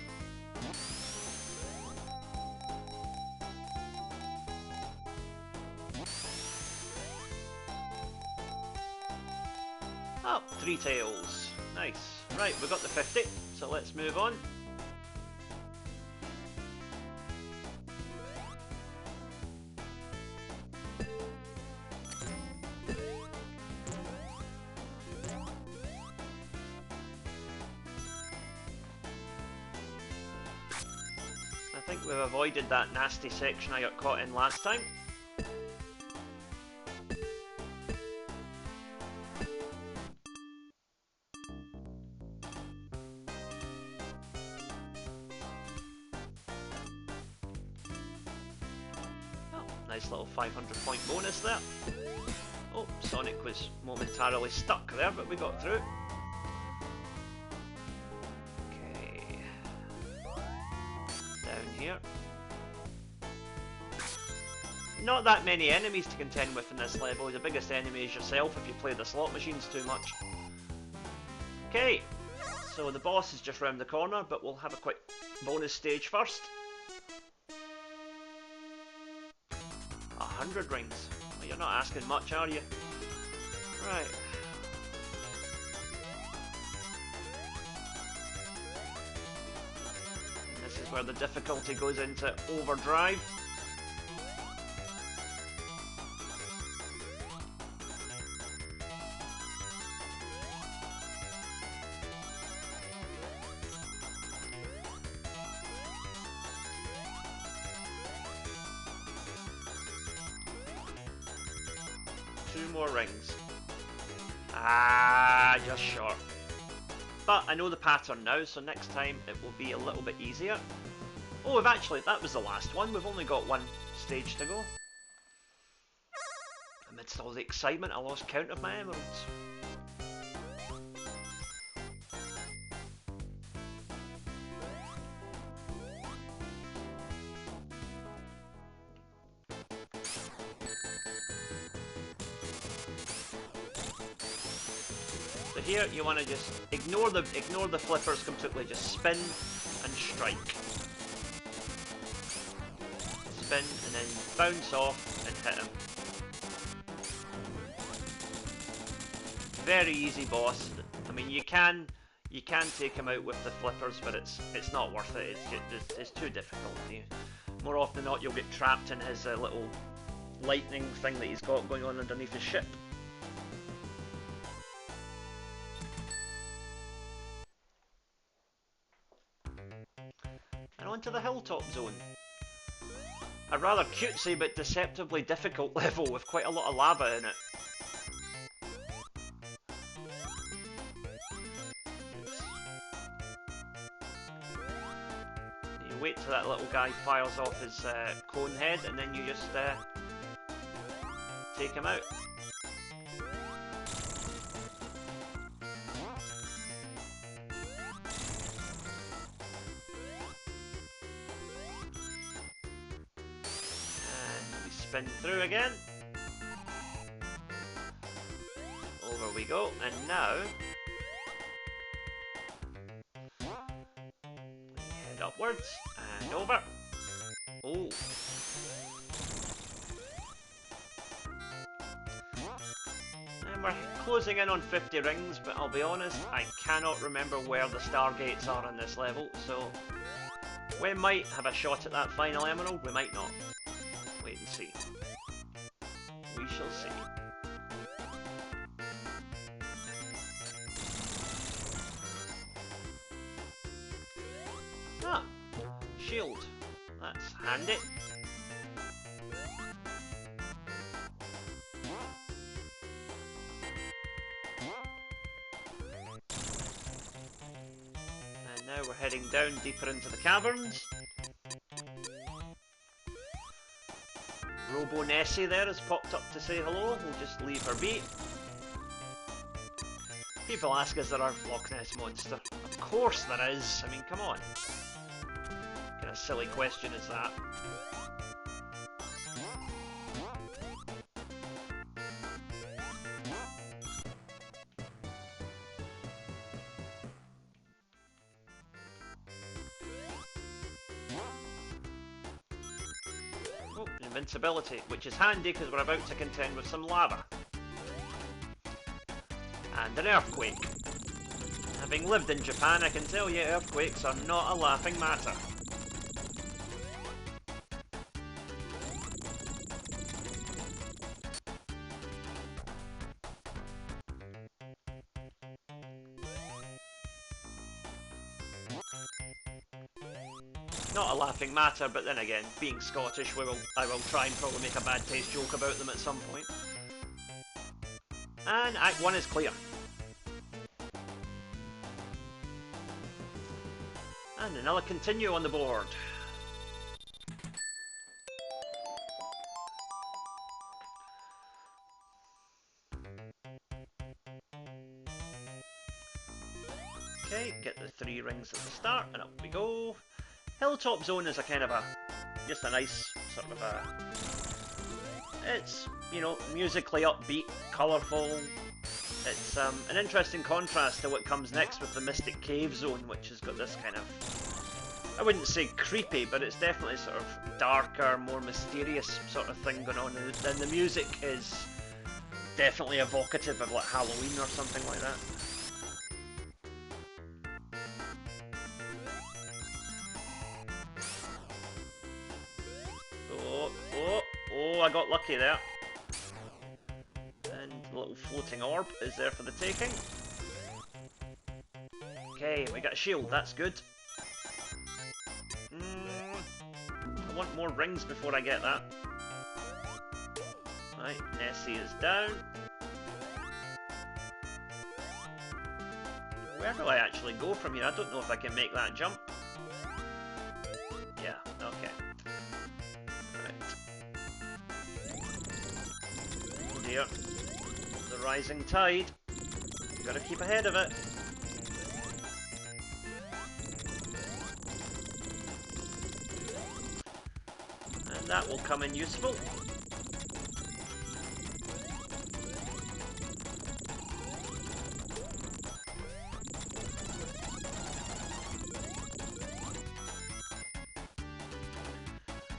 Oh, 3 tails. Nice. Right, we got the 50, so let's move on. I think we've avoided that nasty section I got caught in last time. Nice little 500 point bonus there. Oh, Sonic was momentarily stuck there, but we got through. Okay. Down here. Not that many enemies to contend with in this level. The biggest enemy is yourself if you play the slot machines too much. Okay, so the boss is just round the corner, but we'll have a quick bonus stage first. 100 rings. Well, you're not asking much, are you? Right. And this is where the difficulty goes into overdrive. More rings. Ah, just short. But I know the pattern now, so next time it will be a little bit easier. Oh, that was the last one. We've only got one stage to go. Amidst all the excitement, I lost count of my emeralds. Here you want to just ignore the flippers completely. Just spin and strike. Spin and then bounce off and hit him. Very easy boss. I mean, you can take him out with the flippers, but it's not worth it. It's too difficult. More often than not, you'll get trapped in his little lightning thing that he's got going on underneath his ship. And onto the hilltop zone. A rather cutesy but deceptively difficult level with quite a lot of lava in it. You wait till that little guy fires off his cone head and then you just take him out. Spin through again. Over we go, and now head upwards and over. Oh. And we're closing in on 50 rings, but I'll be honest, I cannot remember where the stargates are in this level, so we might have a shot at that final emerald, we might not. Wait and see. We shall see. Ah, shield. That's handy. And now we're heading down deeper into the caverns. Robo Nessie there has popped up to say hello. We'll just leave her be. People ask, is there a Loch Ness Monster? Of course there is. I mean, come on. What kind of silly question is that? Invincibility, which is handy because we're about to contend with some lava. And an earthquake. Having lived in Japan, I can tell you earthquakes are not a laughing matter. Not a laughing matter, but then again, being Scottish, I will try and probably make a bad taste joke about them at some point. And Act 1 is clear. And another continue on the board. Okay, get the 3 rings at the start, and up we go. Hilltop Zone is a kind of a, just a nice sort of a, it's, you know, musically upbeat, colourful. It's an interesting contrast to what comes next with the Mystic Cave Zone, which has got this kind of, I wouldn't say creepy, but it's definitely sort of darker, more mysterious sort of thing going on, and the music is definitely evocative of like Halloween or something like that. Oh, I got lucky there. And the little floating orb is there for the taking. Okay, we got a shield, that's good. I want more rings before I get that. Right, Nessie is down. Where do I actually go from here? I don't know if I can make that jump. Yeah, okay. Oh dear. The rising tide. Gotta keep ahead of it. And that will come in useful.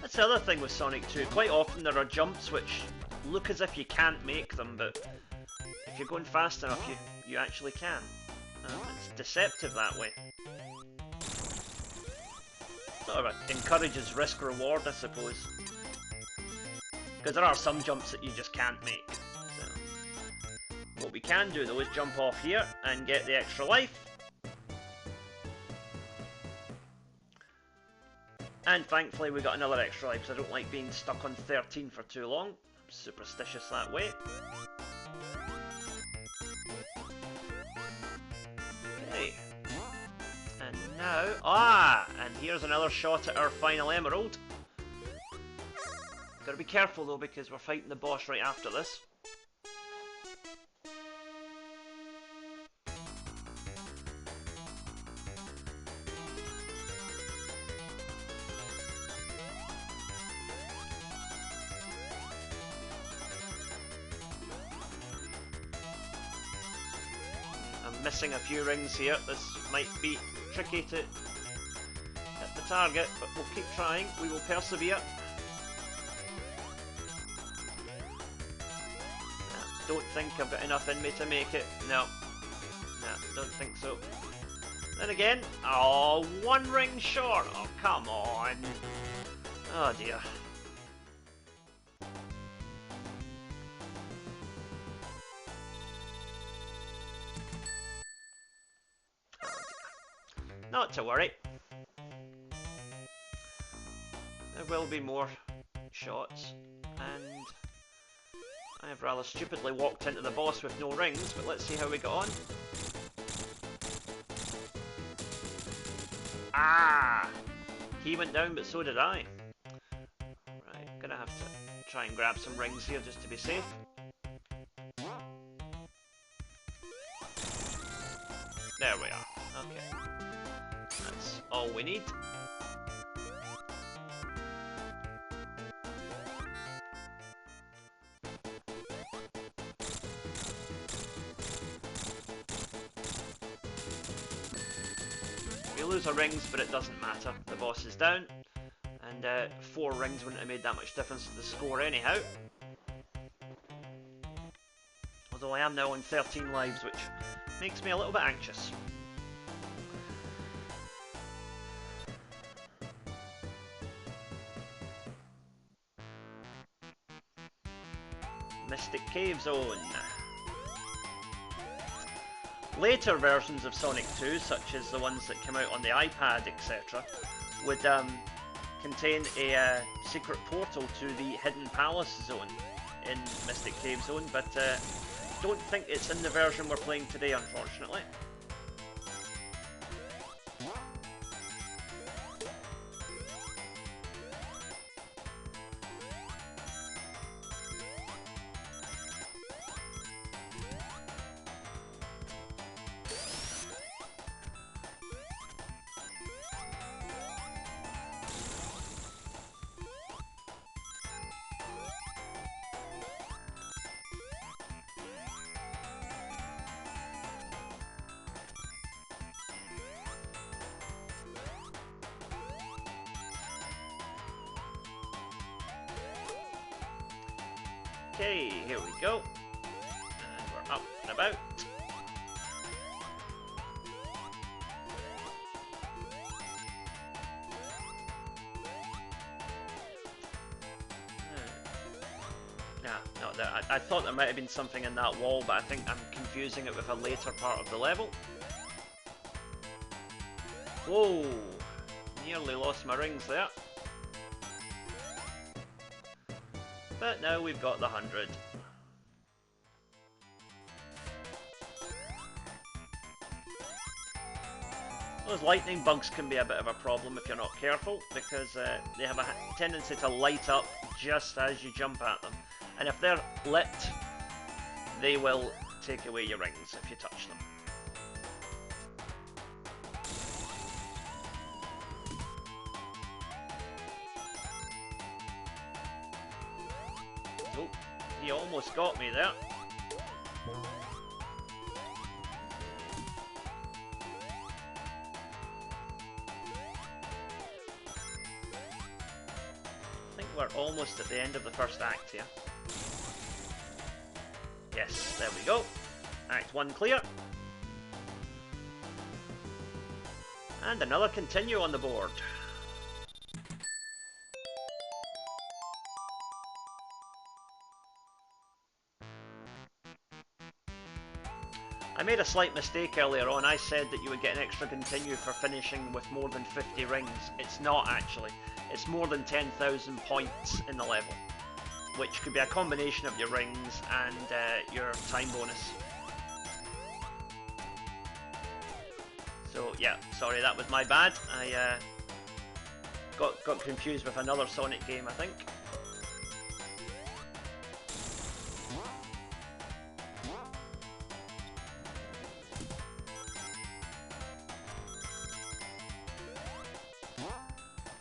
That's the other thing with Sonic 2. Quite often there are jumps which look as if you can't make them, but if you're going fast enough, you actually can. It's deceptive that way. Sort of encourages risk-reward, I suppose. Because there are some jumps that you just can't make. So, what we can do though is jump off here and get the extra life. And thankfully we got another extra life, so I don't like being stuck on 13 for too long. I'm superstitious that way. Okay. And now... and here's another shot at our final emerald. Gotta be careful though, because we're fighting the boss right after this. Missing a few rings here. This might be tricky to hit the target, but we'll keep trying. We will persevere. Don't think I've got enough in me to make it. No, don't think so. Then again, oh, 1 ring short. Oh, come on. Oh dear. Not to worry. There will be more shots, and I have rather stupidly walked into the boss with no rings, but let's see how we got on. Ah! He went down, but so did I. Right, gonna have to try and grab some rings here just to be safe. There we are. Okay. That's all we need. We lose our rings, but it doesn't matter. The boss is down, and 4 rings wouldn't have made that much difference to the score anyhow. Although I am now on 13 lives, which makes me a little bit anxious. Mystic Cave Zone. Later versions of Sonic 2, such as the ones that came out on the iPad, etc., would contain a secret portal to the Hidden Palace Zone in Mystic Cave Zone, but don't think it's in the version we're playing today, unfortunately. Okay, here we go. And we're up and about. No, I thought there might have been something in that wall, but I think I'm confusing it with a later part of the level. Whoa! Nearly lost my rings there. But now we've got the 100. Those lightning bugs can be a bit of a problem if you're not careful, because they have a tendency to light up just as you jump at them. And if they're lit, they will take away your rings if you touch them. Oh, he almost got me there. I think we're almost at the end of the first act here. Yes, there we go. Act 1 clear. And another continue on the board. I made a slight mistake earlier on. I said that you would get an extra continue for finishing with more than 50 rings. It's not actually. It's more than 10,000 points in the level, which could be a combination of your rings and your time bonus. So yeah, sorry, that was my bad. I got confused with another Sonic game, I think.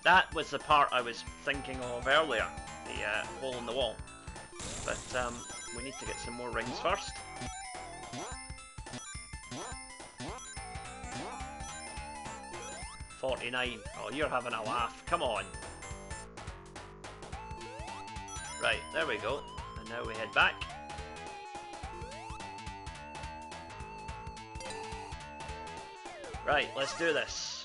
That was the part I was thinking of earlier, the hole in the wall. But we need to get some more rings first. $49. Oh, you're having a laugh. Come on. Right, there we go. And now we head back. Right, let's do this.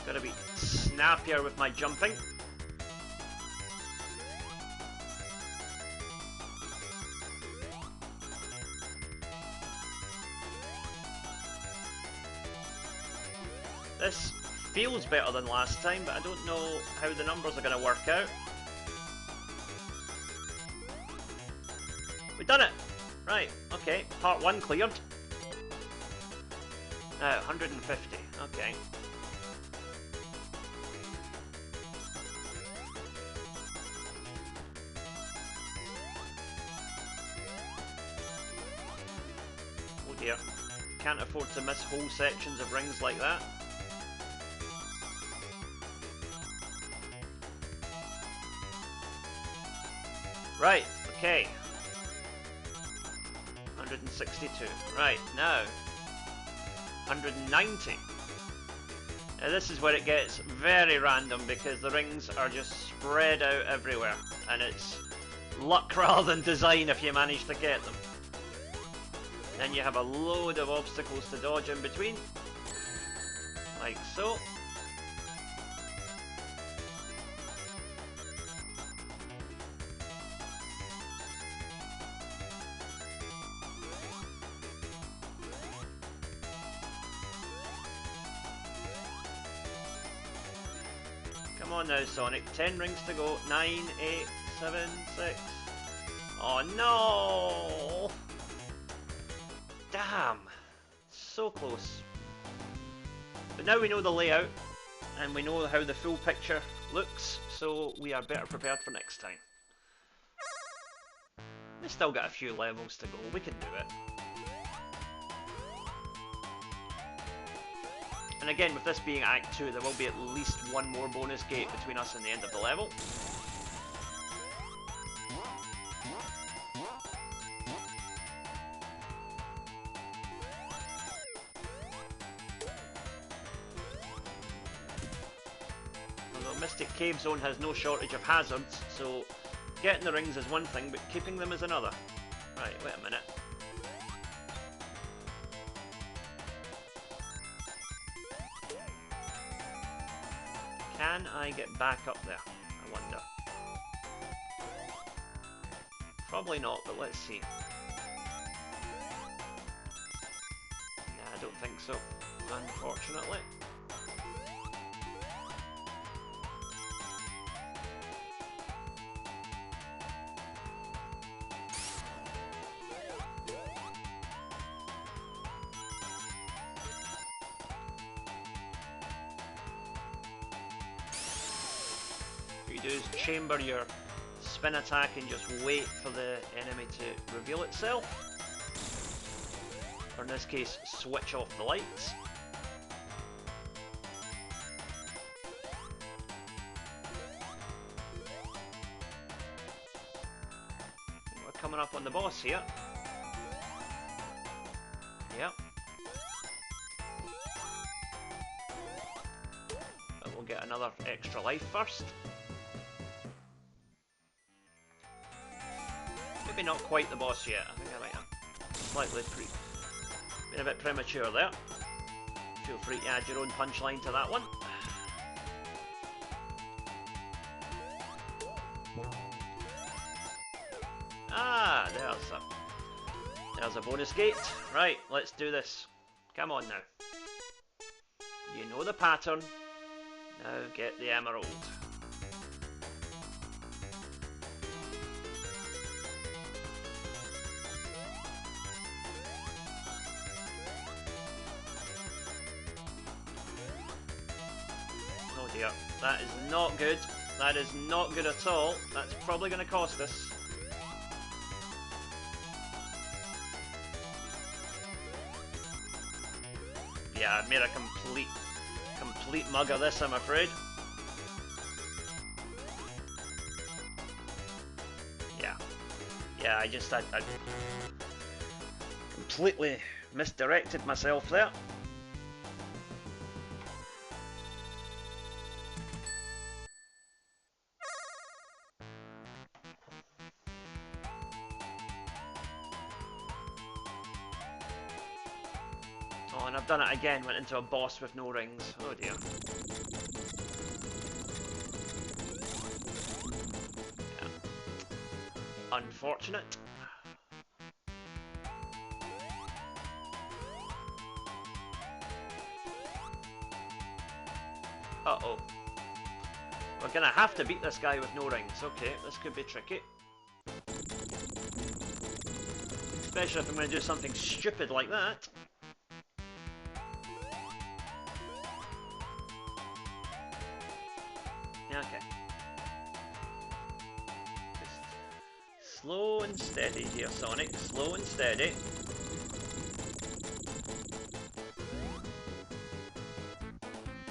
Gotta be snappier with my jumping. This feels better than last time, but I don't know how the numbers are going to work out. We've done it! Right, okay, part 1 cleared. Now, 150, okay. Oh dear, can't afford to miss whole sections of rings like that. Right, okay. 162. Right, now 190. Now this is where it gets very random because the rings are just spread out everywhere and it's luck rather than design if you manage to get them. Then you have a load of obstacles to dodge in between, like so. Come on now, Sonic. 10 rings to go. 9, 8, 7, 6. Oh no! Damn! So close. But now we know the layout, and we know how the full picture looks, so we are better prepared for next time. We still got a few levels to go. We can do it. And again, with this being Act 2, there will be at least one more bonus gate between us and the end of the level. Mystic Cave Zone has no shortage of hazards, so getting the rings is one thing, but keeping them is another. Right, wait a minute. Can I get back up there? I wonder. Probably not, but let's see. Nah, I don't think so, unfortunately. What you do is chamber your spin attack and just wait for the enemy to reveal itself. Or in this case, switch off the lights. We're coming up on the boss here. Yep. But we'll get another extra life first. Maybe not quite the boss yet. I think I might have slightly been a bit premature there. Feel free to add your own punchline to that one. Ah, there's a bonus gate. Right, let's do this. Come on now. You know the pattern. Now get the emerald. Oh dear, that is not good. That is not good at all. That's probably going to cost us. Yeah, I made a complete mug of this, I'm afraid. Yeah, I completely misdirected myself there. Oh, and I've done it again, went into a boss with no rings. Oh dear. Yeah. Unfortunate. Uh-oh. We're gonna have to beat this guy with no rings. Okay, this could be tricky. Especially if I'm gonna do something stupid like that. Okay. Just slow and steady here, Sonic. Slow and steady.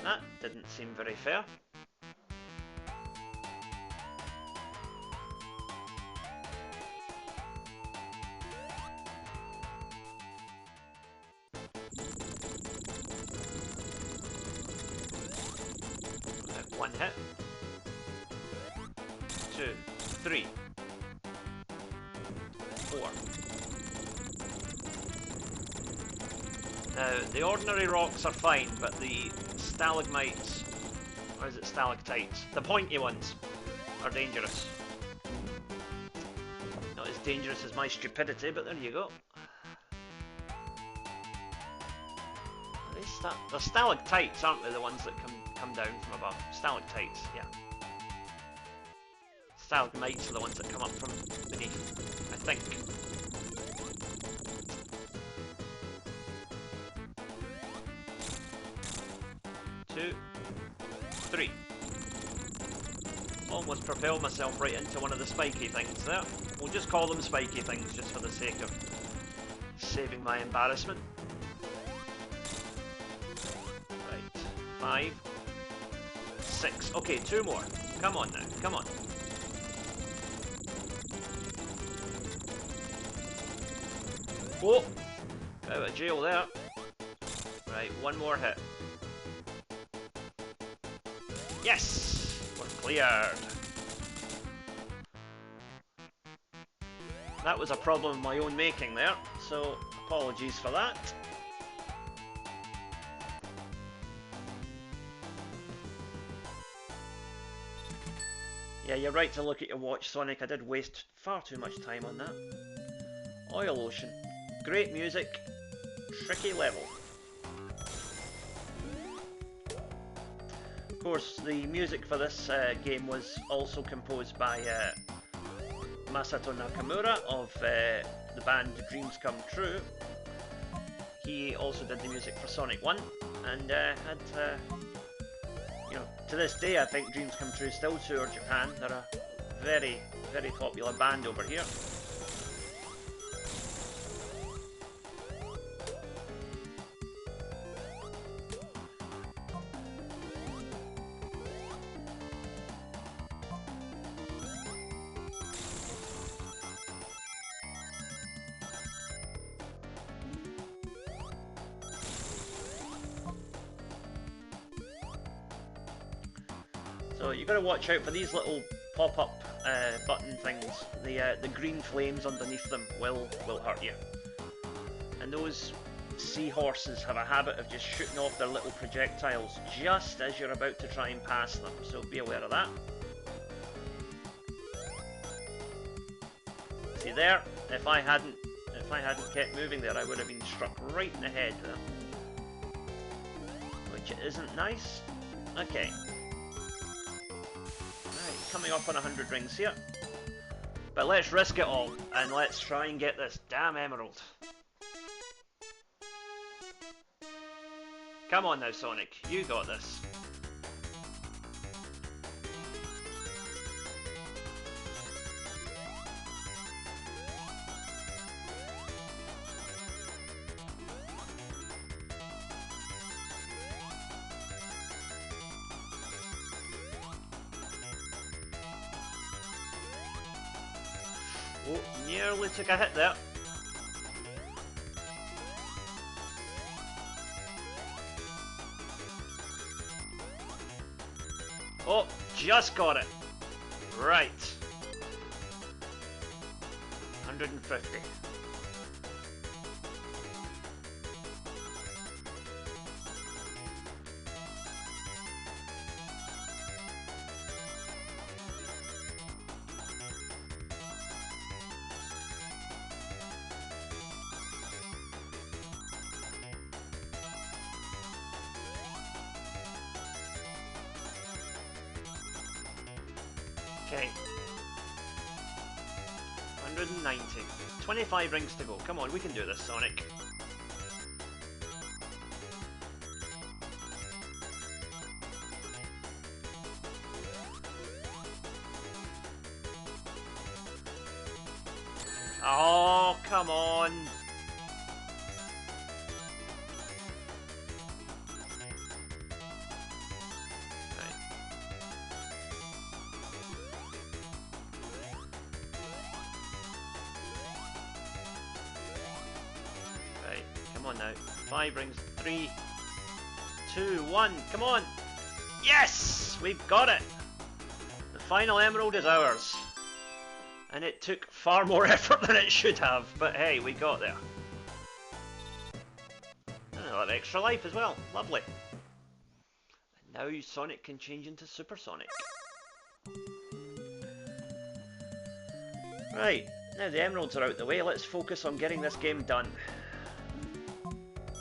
That didn't seem very fair. One hit. 2, 3, 4. Now, the ordinary rocks are fine, but the stalagmites, or is it stalactites? The pointy ones are dangerous. Not as dangerous as my stupidity, but there you go. They're stalactites, aren't they? The ones that come down from above. Stalactites, yeah. Stalagmites are the ones that come up from beneath, I think. Two, 3. Almost propelled myself right into one of the spiky things there. We'll just call them spiky things just for the sake of saving my embarrassment. Right, 5, 6. Okay, 2 more. Come on now, come on. Whoa! Out of jail there. Right, 1 more hit. Yes! We're cleared. That was a problem of my own making there, so apologies for that. Yeah, you're right to look at your watch, Sonic. I did waste far too much time on that. Oil Ocean. Great music. Tricky level. Of course, the music for this game was also composed by Masato Nakamura of the band Dreams Come True. He also did the music for Sonic 1 and had, you know, to this day I think Dreams Come True still tour Japan. They're a very, very popular band over here. So you've got to watch out for these little pop-up button things. The green flames underneath them will hurt you. And those seahorses have a habit of just shooting off their little projectiles just as you're about to try and pass them. So be aware of that. See there? If I hadn't kept moving there, I would have been struck right in the head there. Which isn't nice. Okay. Coming up on 100 rings here. But let's risk it all, and let's try and get this damn emerald. Come on now, Sonic, you got this. Oh, nearly took a hit there. Oh, just got it. Right. 150. Okay. 190. 25 rings to go. Come on, we can do this, Sonic. Oh, come on. Come on now. 5 rings. 3, 2, 1. Come on. Yes! We've got it. The final emerald is ours. And it took far more effort than it should have. But hey, we got there. And a lot of extra life as well. Lovely. And now Sonic can change into Super Sonic. Right. Now the emeralds are out the way. Let's focus on getting this game done.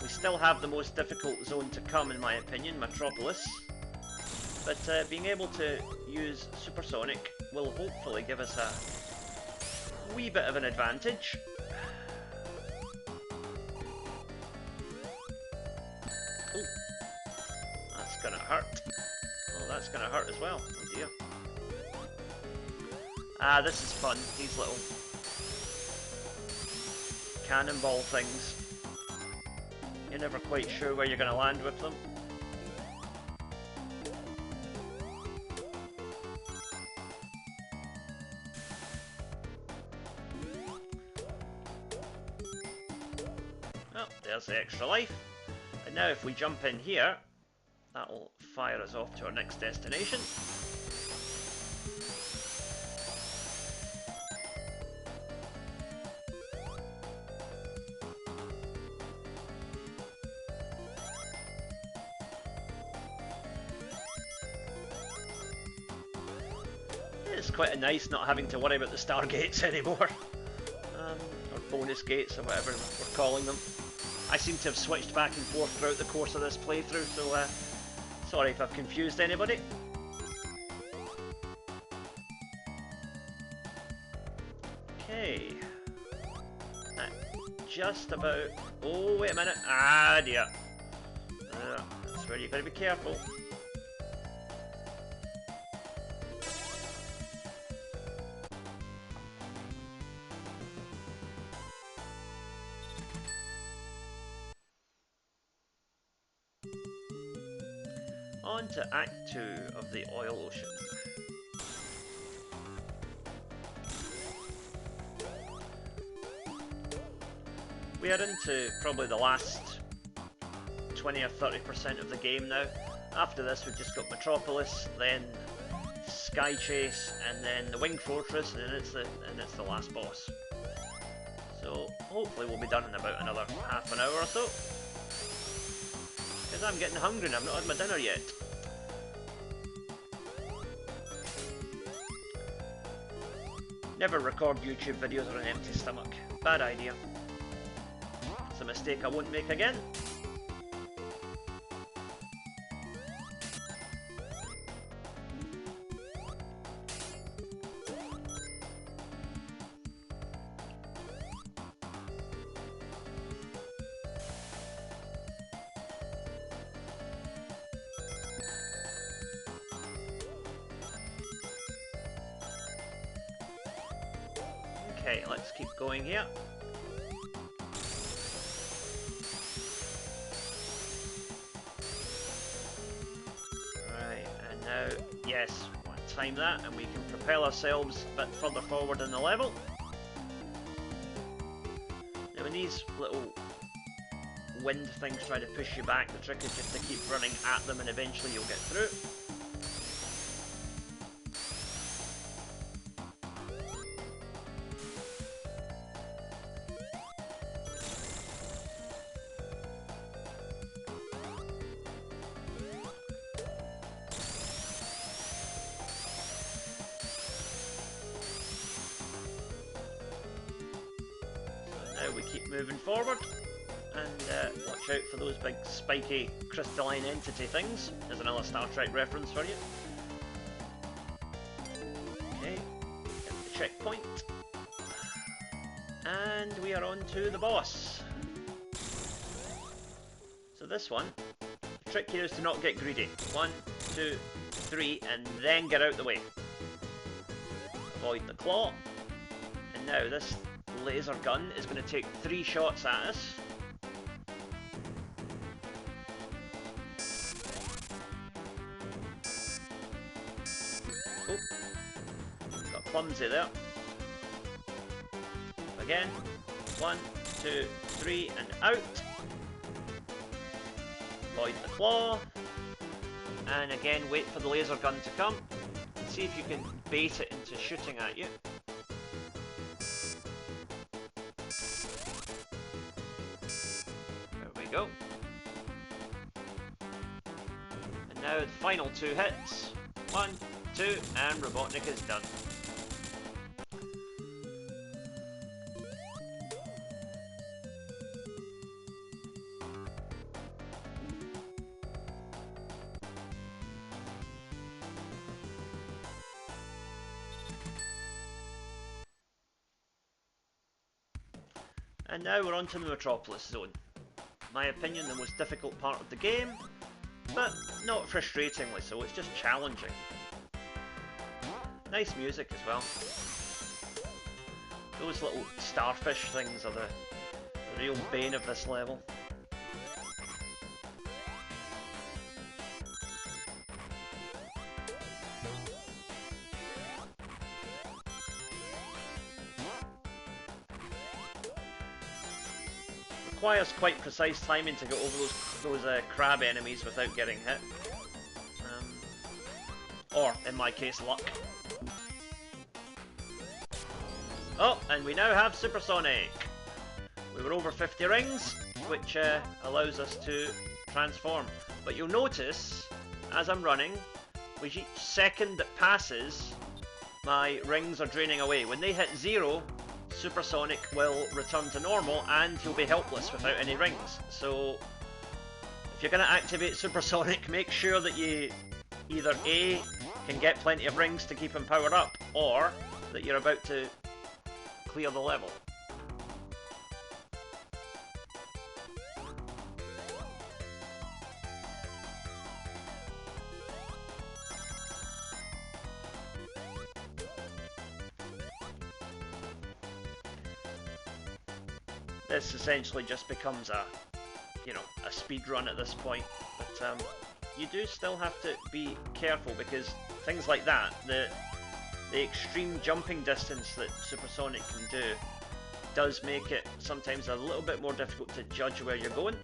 We still have the most difficult zone to come, in my opinion, Metropolis. But being able to use Super Sonic will hopefully give us a wee bit of an advantage. Oh, that's gonna hurt. Oh, that's gonna hurt as well. Oh dear. Ah, this is fun. These little cannonball things. You're never quite sure where you're going to land with them. Oh, there's the extra life. And now if we jump in here, that'll fire us off to our next destination. It's quite nice not having to worry about the star gates anymore. Or bonus gates, or whatever we're calling them. I seem to have switched back and forth throughout the course of this playthrough, so sorry if I've confused anybody. Okay. Just about... Oh, wait a minute. Ah, dear. That's where you've got to be careful. On to Act 2 of the Oil Ocean. We are into probably the last 20 or 30% of the game now. After this we've just got Metropolis, then Sky Chase, and then the Wing Fortress, and then it's the last boss. So hopefully we'll be done in about another half an hour or so. Because I'm getting hungry and I've not had my dinner yet. Never record YouTube videos on an empty stomach. Bad idea. It's a mistake I won't make again. Okay, let's keep going here. Right, and now, yes, we'll time that and we can propel ourselves a bit further forward in the level. Now when these little wind things try to push you back, the trick is just to keep running at them and eventually you'll get through. We keep moving forward, and watch out for those big spiky crystalline entity things. There's another Star Trek reference for you. Okay, get the checkpoint, and we are on to the boss. So this one, the trick here is to not get greedy. 1, 2, 3, and then get out the way. Avoid the claw, and now this laser gun is going to take 3 shots at us. Oh, got clumsy there. Again, 1, 2, 3, and out. Avoid the claw, and again wait for the laser gun to come. See if you can bait it into shooting at you. Go. And now the final 2 hits. 1, 2, and Robotnik is done. And now we're on to the Metropolis zone. My opinion, the most difficult part of the game, but not frustratingly so, it's just challenging. Nice music as well. Those little starfish things are the real bane of this level. Requires quite precise timing to get over those crab enemies without getting hit. Or, in my case, luck. Oh, and we now have Supersonic. We were over 50 rings, which allows us to transform. But you'll notice, as I'm running, with each second that passes, my rings are draining away. When they hit 0, Supersonic will return to normal and he'll be helpless without any rings. So if you're going to activate Supersonic, make sure that you either A, can get plenty of rings to keep him powered up, or that you're about to clear the level. This essentially just becomes a, you know, a speed run at this point, but you do still have to be careful because things like that, the extreme jumping distance that Supersonic can do, does make it sometimes a little bit more difficult to judge where you're going.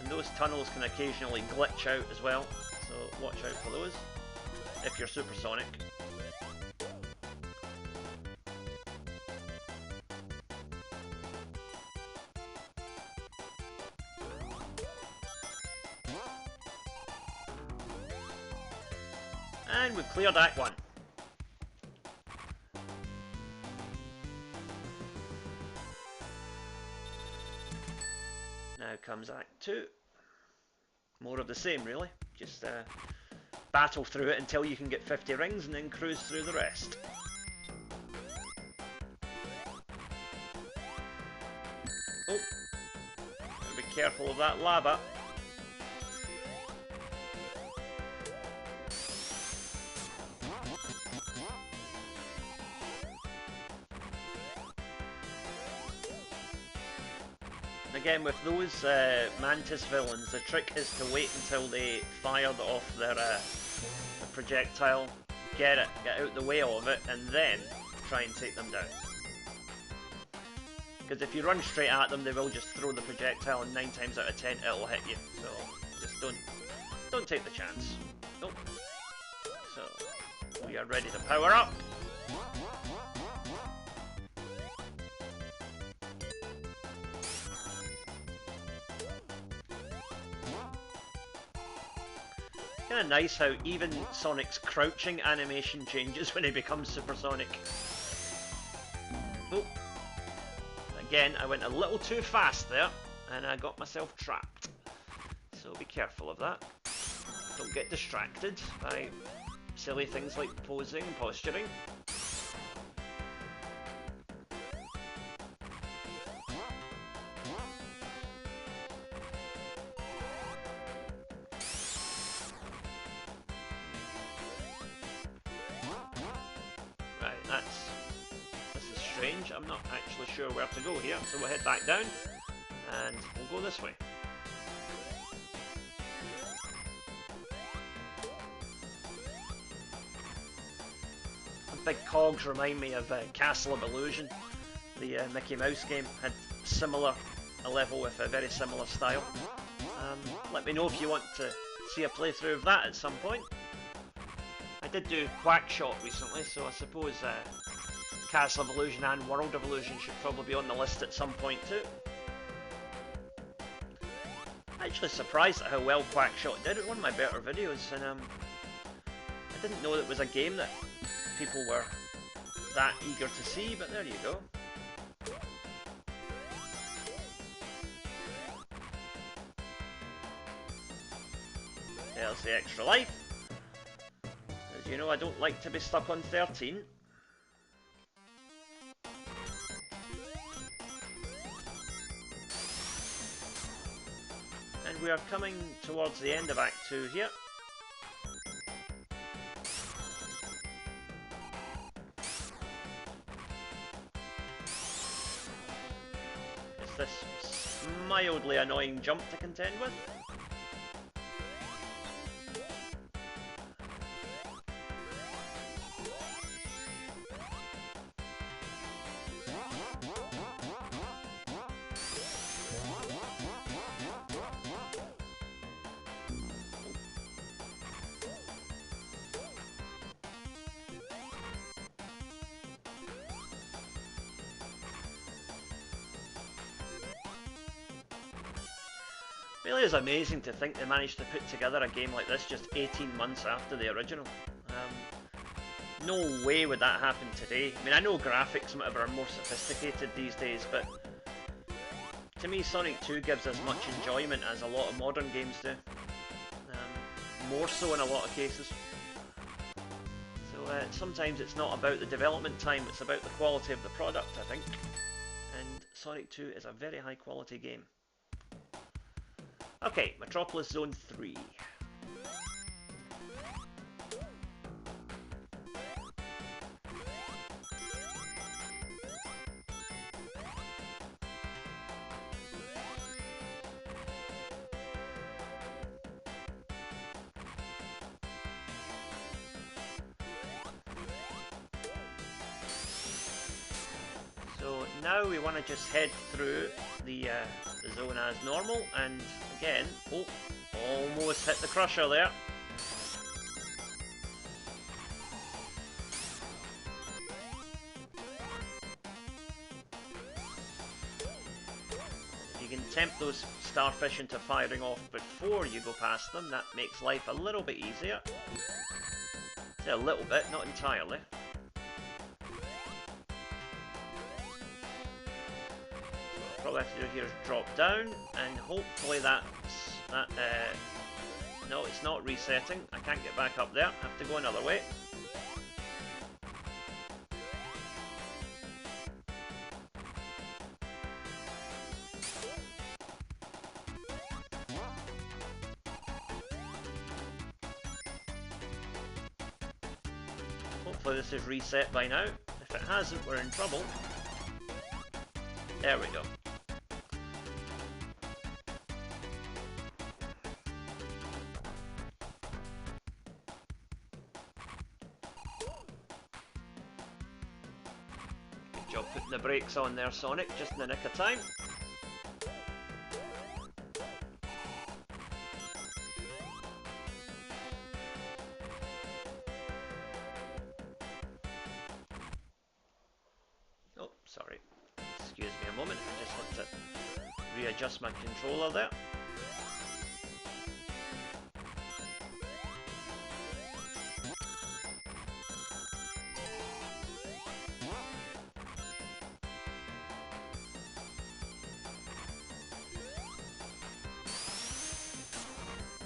Those tunnels can occasionally glitch out as well, so watch out for those if you're Supersonic. And we've cleared Act 1. Now comes Act 2. More of the same, really. Just battle through it until you can get 50 rings and then cruise through the rest. Oh, gotta be careful of that lava. Again, with those Mantis villains, the trick is to wait until they fired off their projectile, get out the way of it, and then try and take them down. Because if you run straight at them, they will just throw the projectile, and 9 times out of 10 it'll hit you. So just don't take the chance. Nope. So we are ready to power up. Kind of nice how even Sonic's crouching animation changes when he becomes Supersonic. Oh, again, I went a little too fast there, and I got myself trapped. So be careful of that. Don't get distracted by silly things like posing and posturing. I'm not actually sure where to go here, so we'll head back down and we'll go this way. The big cogs remind me of Castle of Illusion. The Mickey Mouse game had a level with a very similar style. Let me know if you want to see a playthrough of that at some point. I did do Quackshot recently, so I suppose Castle of Illusion and World of Illusion should probably be on the list at some point too. I'm actually surprised at how well Quackshot did. It was one of my better videos, and I didn't know it was a game that people were that eager to see, but there you go. There's the extra life. As you know, I don't like to be stuck on 13. We are coming towards the end of Act 2 here. It's this mildly annoying jump to contend with. Really is amazing to think they managed to put together a game like this just 18 months after the original. No way would that happen today. I mean, I know graphics and whatever are more sophisticated these days, but to me Sonic 2 gives as much enjoyment as a lot of modern games do. More so in a lot of cases. So sometimes it's not about the development time, it's about the quality of the product, I think. And Sonic 2 is a very high quality game. Okay, Metropolis Zone 3. So now we want to just head through the zone as normal, and again, oh, almost hit the crusher there. If you can tempt those starfish into firing off before you go past them, that makes life a little bit easier. Say a little bit, not entirely. All I have to do here is drop down, and hopefully no, it's not resetting. I can't get back up there. I have to go another way. Hopefully this is reset by now. If it hasn't, we're in trouble. There we go. Good job putting the brakes on there, Sonic, just in the nick of time. Oh, sorry. Excuse me a moment, I just had to readjust my controller there.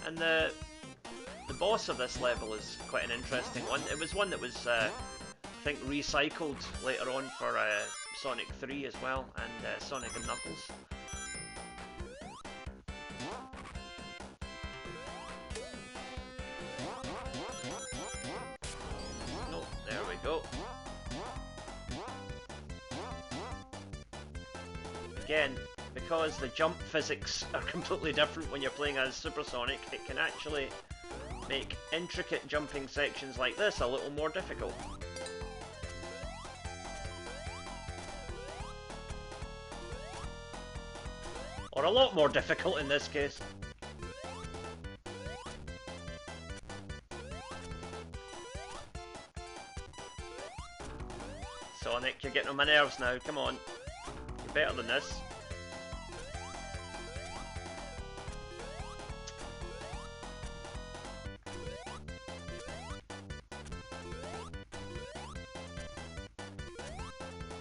And the boss of this level is quite an interesting one. It was one that was, I think, recycled later on for Sonic 3 as well, and Sonic and Knuckles. Oh, there we go. Again, because the jump physics are completely different when you're playing as Super Sonic, it can actually make intricate jumping sections like this a little more difficult. Or a lot more difficult in this case. Sonic, you're getting on my nerves now, come on. You're better than this.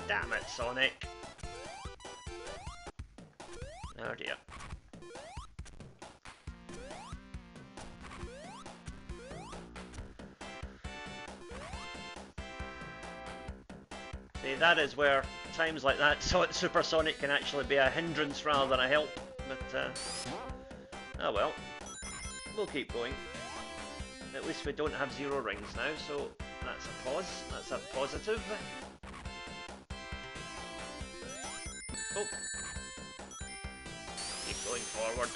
Damn it, Sonic. Oh dear. See, that is where times like that Super Sonic can actually be a hindrance rather than a help. But, oh well. We'll keep going. At least we don't have 0 rings now, so that's a pause. That's a positive. Oh. Keep going forward.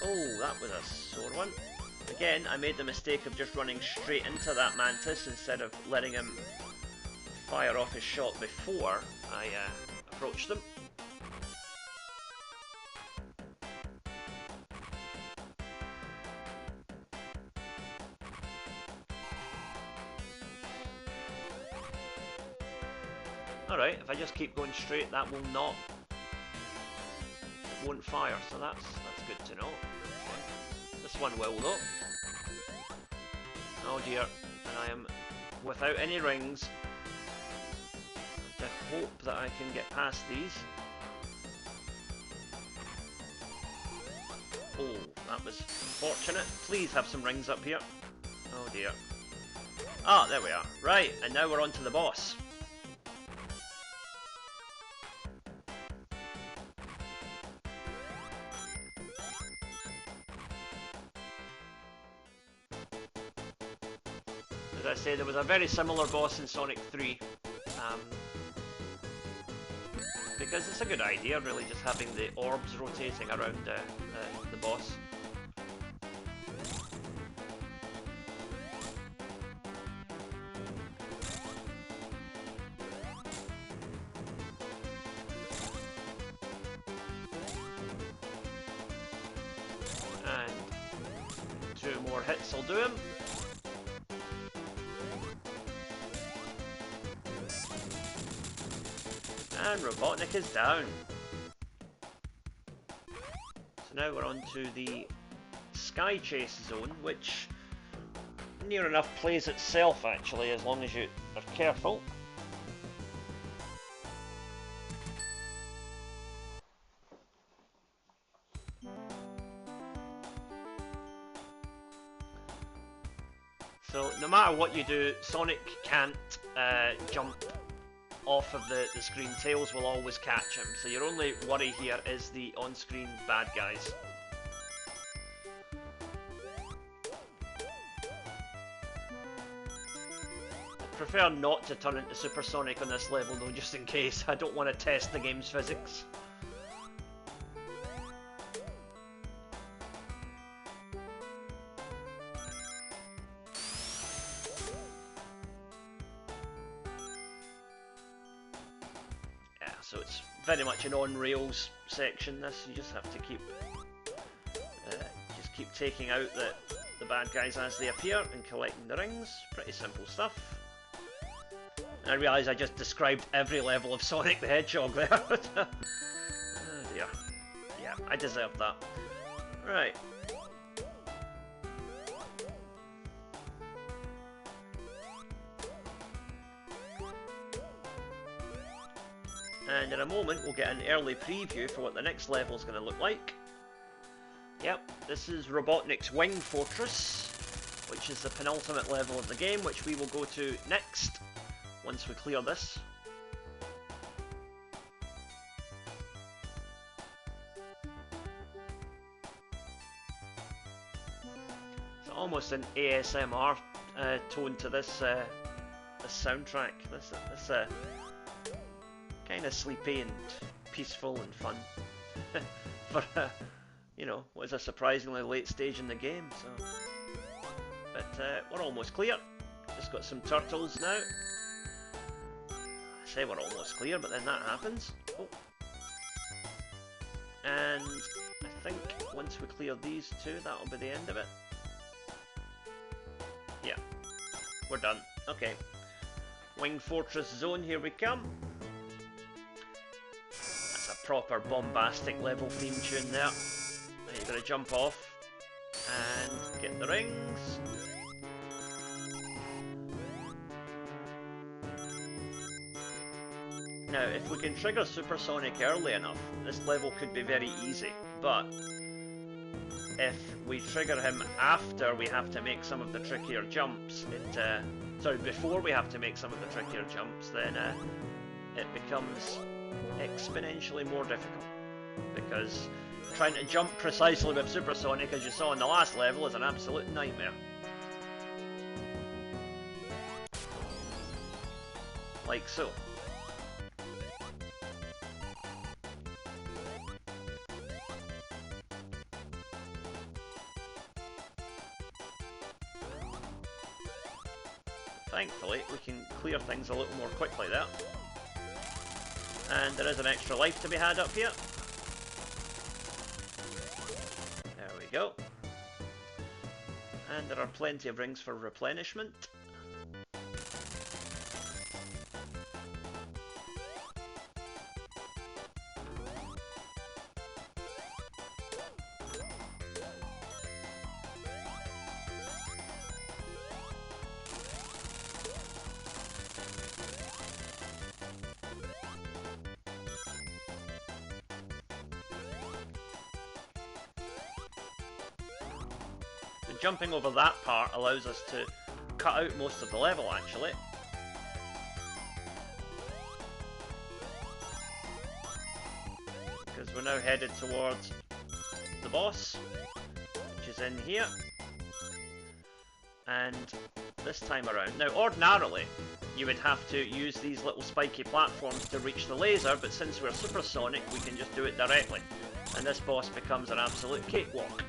Oh, that was a sore one. Again, I made the mistake of just running straight into that Mantis instead of letting him fire off his shot before I approached them. Alright, if I just keep going straight, that will not won't fire, so that's good to know. Okay. This one will though. Oh dear, and I am without any rings. I have to hope that I can get past these. Oh, that was fortunate. Please have some rings up here. Oh dear. Ah, there we are. Right, and now we're on to the boss. As I say, there was a very similar boss in Sonic 3. Because it's a good idea, really, just having the orbs rotating around the boss. And 2 more hits will do him. And Robotnik is down. So now we're on to the Sky Chase zone, which near enough plays itself actually, as long as you are careful. So no matter what you do, Sonic can't jump off of the screen. Tails will always catch him, so your only worry here is the on-screen bad guys. I prefer not to turn into Supersonic on this level though, just in case. I don't want to test the game's physics. So it's very much an on-rails section. This, you just have to keep taking out the bad guys as they appear and collecting the rings. Pretty simple stuff. And I realise I just described every level of Sonic the Hedgehog there. Oh dear. Yeah, I deserve that. Right. And in a moment we'll get an early preview for what the next level is going to look like. Yep, this is Robotnik's Wing Fortress, which is the penultimate level of the game, which we will go to next, once we clear this. It's almost an ASMR tone to this soundtrack. This kind of sleepy and peaceful and fun for you know, what is a surprisingly late stage in the game. So, but we're almost clear. Just got some turtles now. I say we're almost clear, but then that happens. Oh. And I think once we clear these two, that'll be the end of it. Yeah, we're done. Okay, Wing Fortress Zone, here we come. Proper bombastic level theme tune there. Now you're going to jump off and get the rings. Now if we can trigger Supersonic early enough, this level could be very easy, but if we trigger him after we have to make some of the trickier jumps, sorry, before we have to make some of the trickier jumps, then it becomes exponentially more difficult, because trying to jump precisely with Supersonic, as you saw in the last level, is an absolute nightmare. Like so. Thankfully, we can clear things a little more quickly there. And there is an extra life to be had up here. There we go. And there are plenty of rings for replenishment. jumping over that part allows us to cut out most of the level, actually. Because we're now headed towards the boss, which is in here. And this time around, now ordinarily you would have to use these little spiky platforms to reach the laser, but since we're supersonic we can just do it directly, and this boss becomes an absolute cakewalk.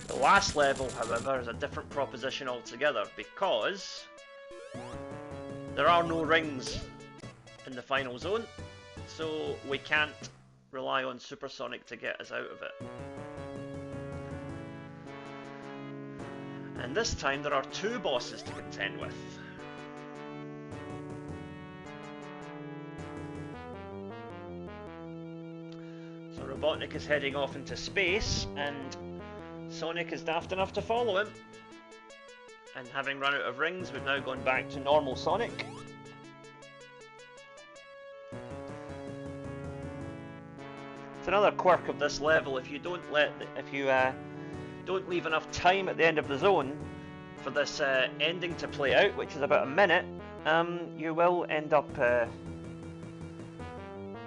The last level, however, is a different proposition altogether, because there are no rings in the final zone, so we can't rely on supersonic to get us out of it. And this time there are two bosses to contend with. So Robotnik is heading off into space, and Sonic is daft enough to follow him. And having run out of rings, we've now gone back to normal Sonic. It's another quirk of this level. If you don't don't leave enough time at the end of the zone for this ending to play out, which is about a minute, you will end up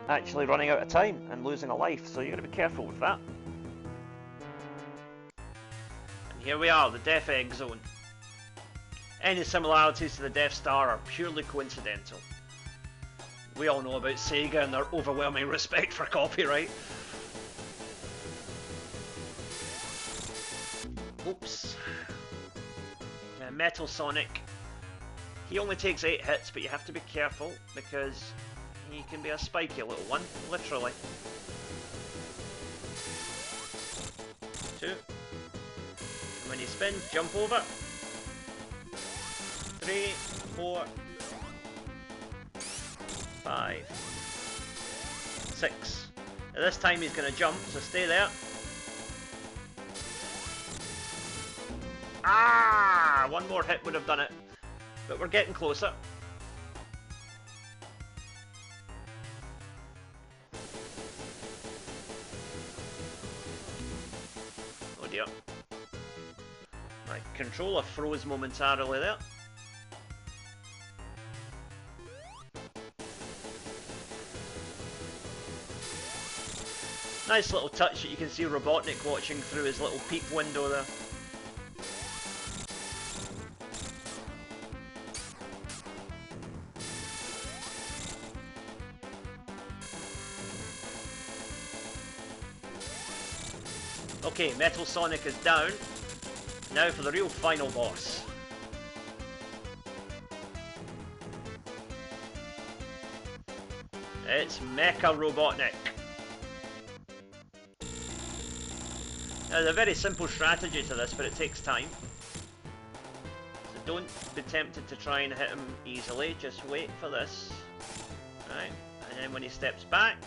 actually running out of time and losing a life. So you've got to be careful with that. And here we are, the Death Egg Zone. Any similarities to the Death Star are purely coincidental. We all know about Sega and their overwhelming respect for copyright. Oops. Metal Sonic. He only takes 8 hits, but you have to be careful because he can be a spiky little one, literally. 2. And when you spin, jump over. 3, 4, 5, 6. Now this time he's going to jump, so stay there. Ah! One more hit would have done it, but we're getting closer. Oh dear. My controller froze momentarily there. Nice little touch that you can see Robotnik watching through his little peep window there. Okay, Metal Sonic is down. Now for the real final boss. It's Mecha Robotnik. Now, there's a very simple strategy to this, but it takes time. So don't be tempted to try and hit him easily, just wait for this. Right, and then when he steps back,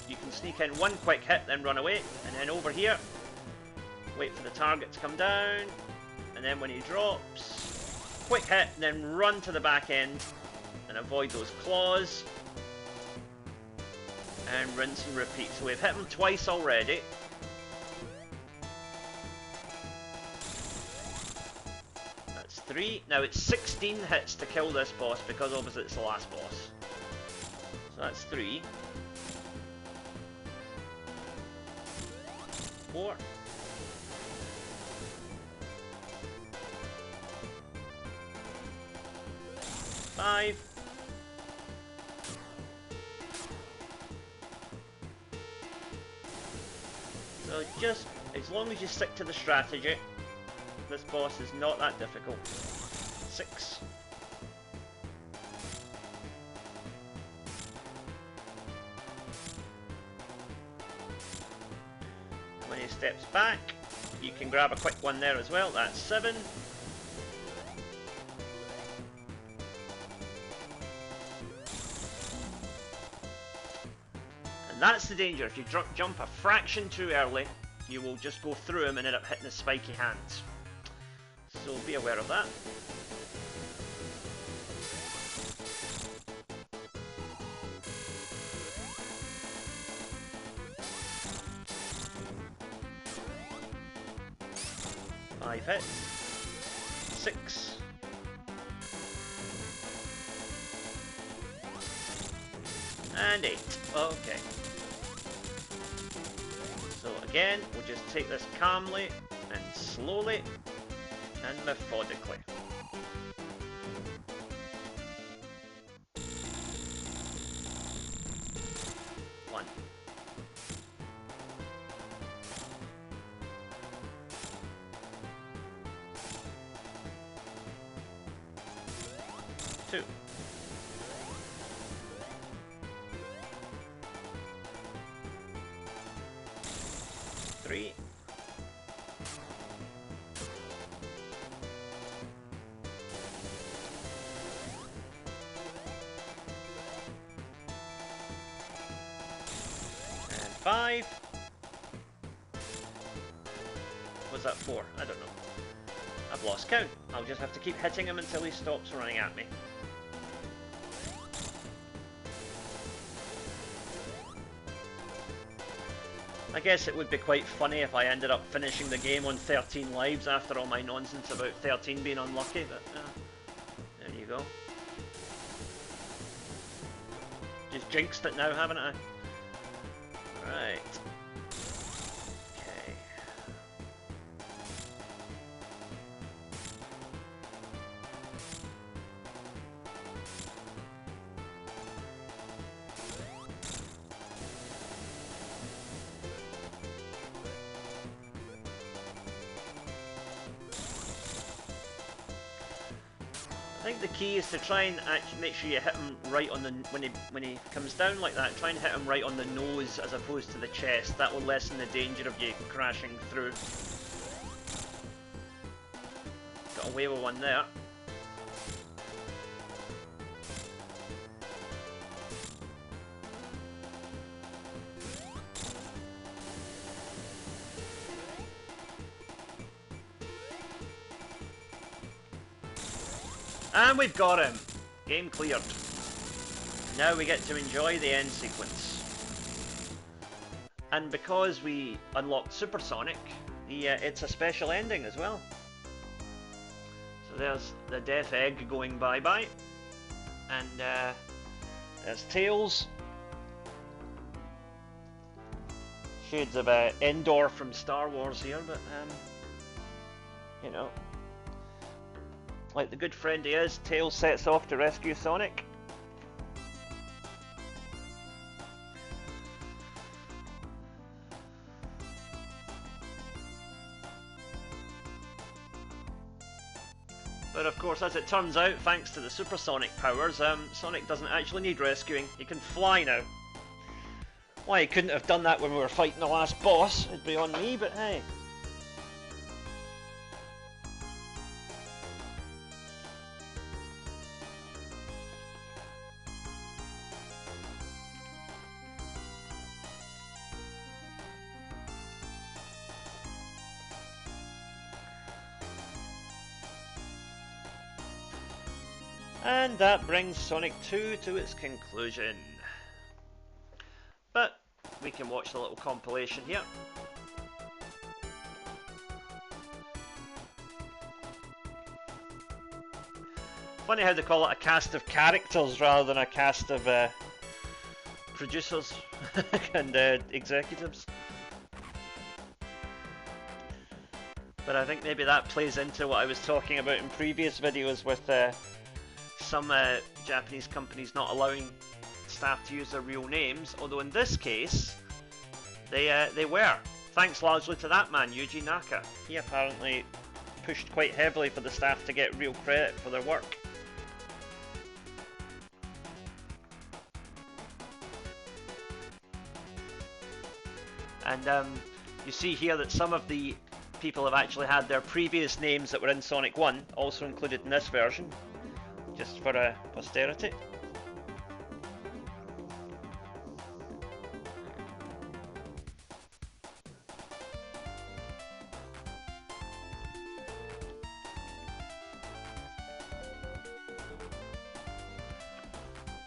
you can sneak in one quick hit, then run away, and then over here, wait for the target to come down, and then when he drops, quick hit, and then run to the back end, and avoid those claws, and rinse and repeat. So we've hit him twice already. That's 3. Now it's 16 hits to kill this boss, because obviously it's the last boss. So that's 3. 4. 5. So just, as long as you stick to the strategy, this boss is not that difficult. 6. When he steps back, you can grab a quick one there as well, that's 7. And that's the danger. If you jump a fraction too early, you will just go through him and end up hitting his spiky hands. So be aware of that. 5 hits. 6. And 8. Okay. So again, we'll just take this calmly and slowly and methodically. One. 2. 3. 5. Was that 4? I don't know. I've lost count. I'll just have to keep hitting him until he stops running at me. I guess it would be quite funny if I ended up finishing the game on 13 lives after all my nonsense about 13 being unlucky, but there you go. Just jinxed it now, haven't I? Right. Okay. I think the key is to try and actually make sure you hit him right on the when he comes down like that. Try and hit him right on the nose as opposed to the chest. That will lessen the danger of you crashing through. Got away with one there. And we've got him! Game cleared. Now we get to enjoy the end sequence. And because we unlocked Super Sonic, it's a special ending as well. So there's the Death Egg going bye-bye. And there's Tails. Shades of Endor from Star Wars here, but you know. Like the good friend he is, Tails sets off to rescue Sonic. But of course, as it turns out, thanks to the supersonic powers, Sonic doesn't actually need rescuing. He can fly now. Why he couldn't have done that when we were fighting the last boss, it'd be on me, but hey. And that brings Sonic 2 to its conclusion. But we can watch the little compilation here. Funny how they call it a cast of characters rather than a cast of producers and executives. But I think maybe that plays into what I was talking about in previous videos with some Japanese companies not allowing staff to use their real names, although in this case they were, thanks largely to that man, Yuji Naka. He apparently pushed quite heavily for the staff to get real credit for their work. And you see here that some of the people have actually had their previous names that were in Sonic 1 also included in this version, just for posterity.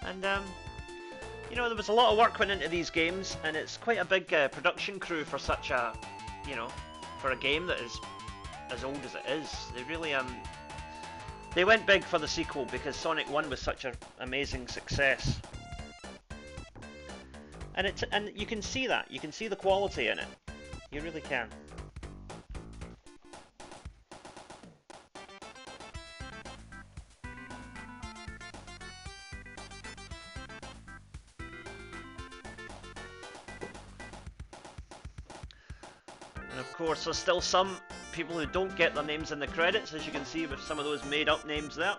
And you know, there was a lot of work went into these games, and it's quite a big production crew for such a, you know, for a game that is as old as it is. They really they went big for the sequel because Sonic 1 was such an amazing success. And you can see that. You can see the quality in it. You really can. And of course, there's still some people who don't get their names in the credits, as you can see with some of those made-up names there.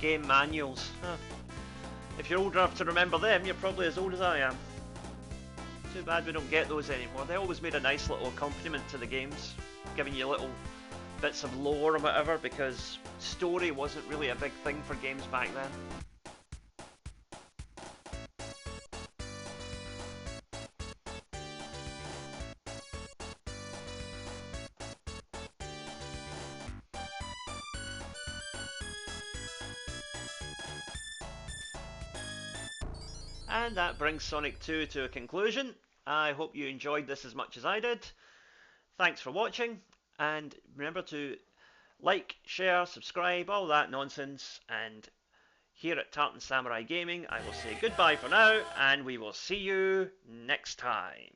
Game manuals. Huh. If you're old enough to remember them, you're probably as old as I am. Too bad we don't get those anymore. They always made a nice little accompaniment to the games, giving you little bits of lore or whatever, because story wasn't really a big thing for games back then. And that brings Sonic 2 to a conclusion. I hope you enjoyed this as much as I did. Thanks for watching, and remember to like, share, subscribe, all that nonsense, and here at Tartan Samurai Gaming, I will say goodbye for now, and we will see you next time.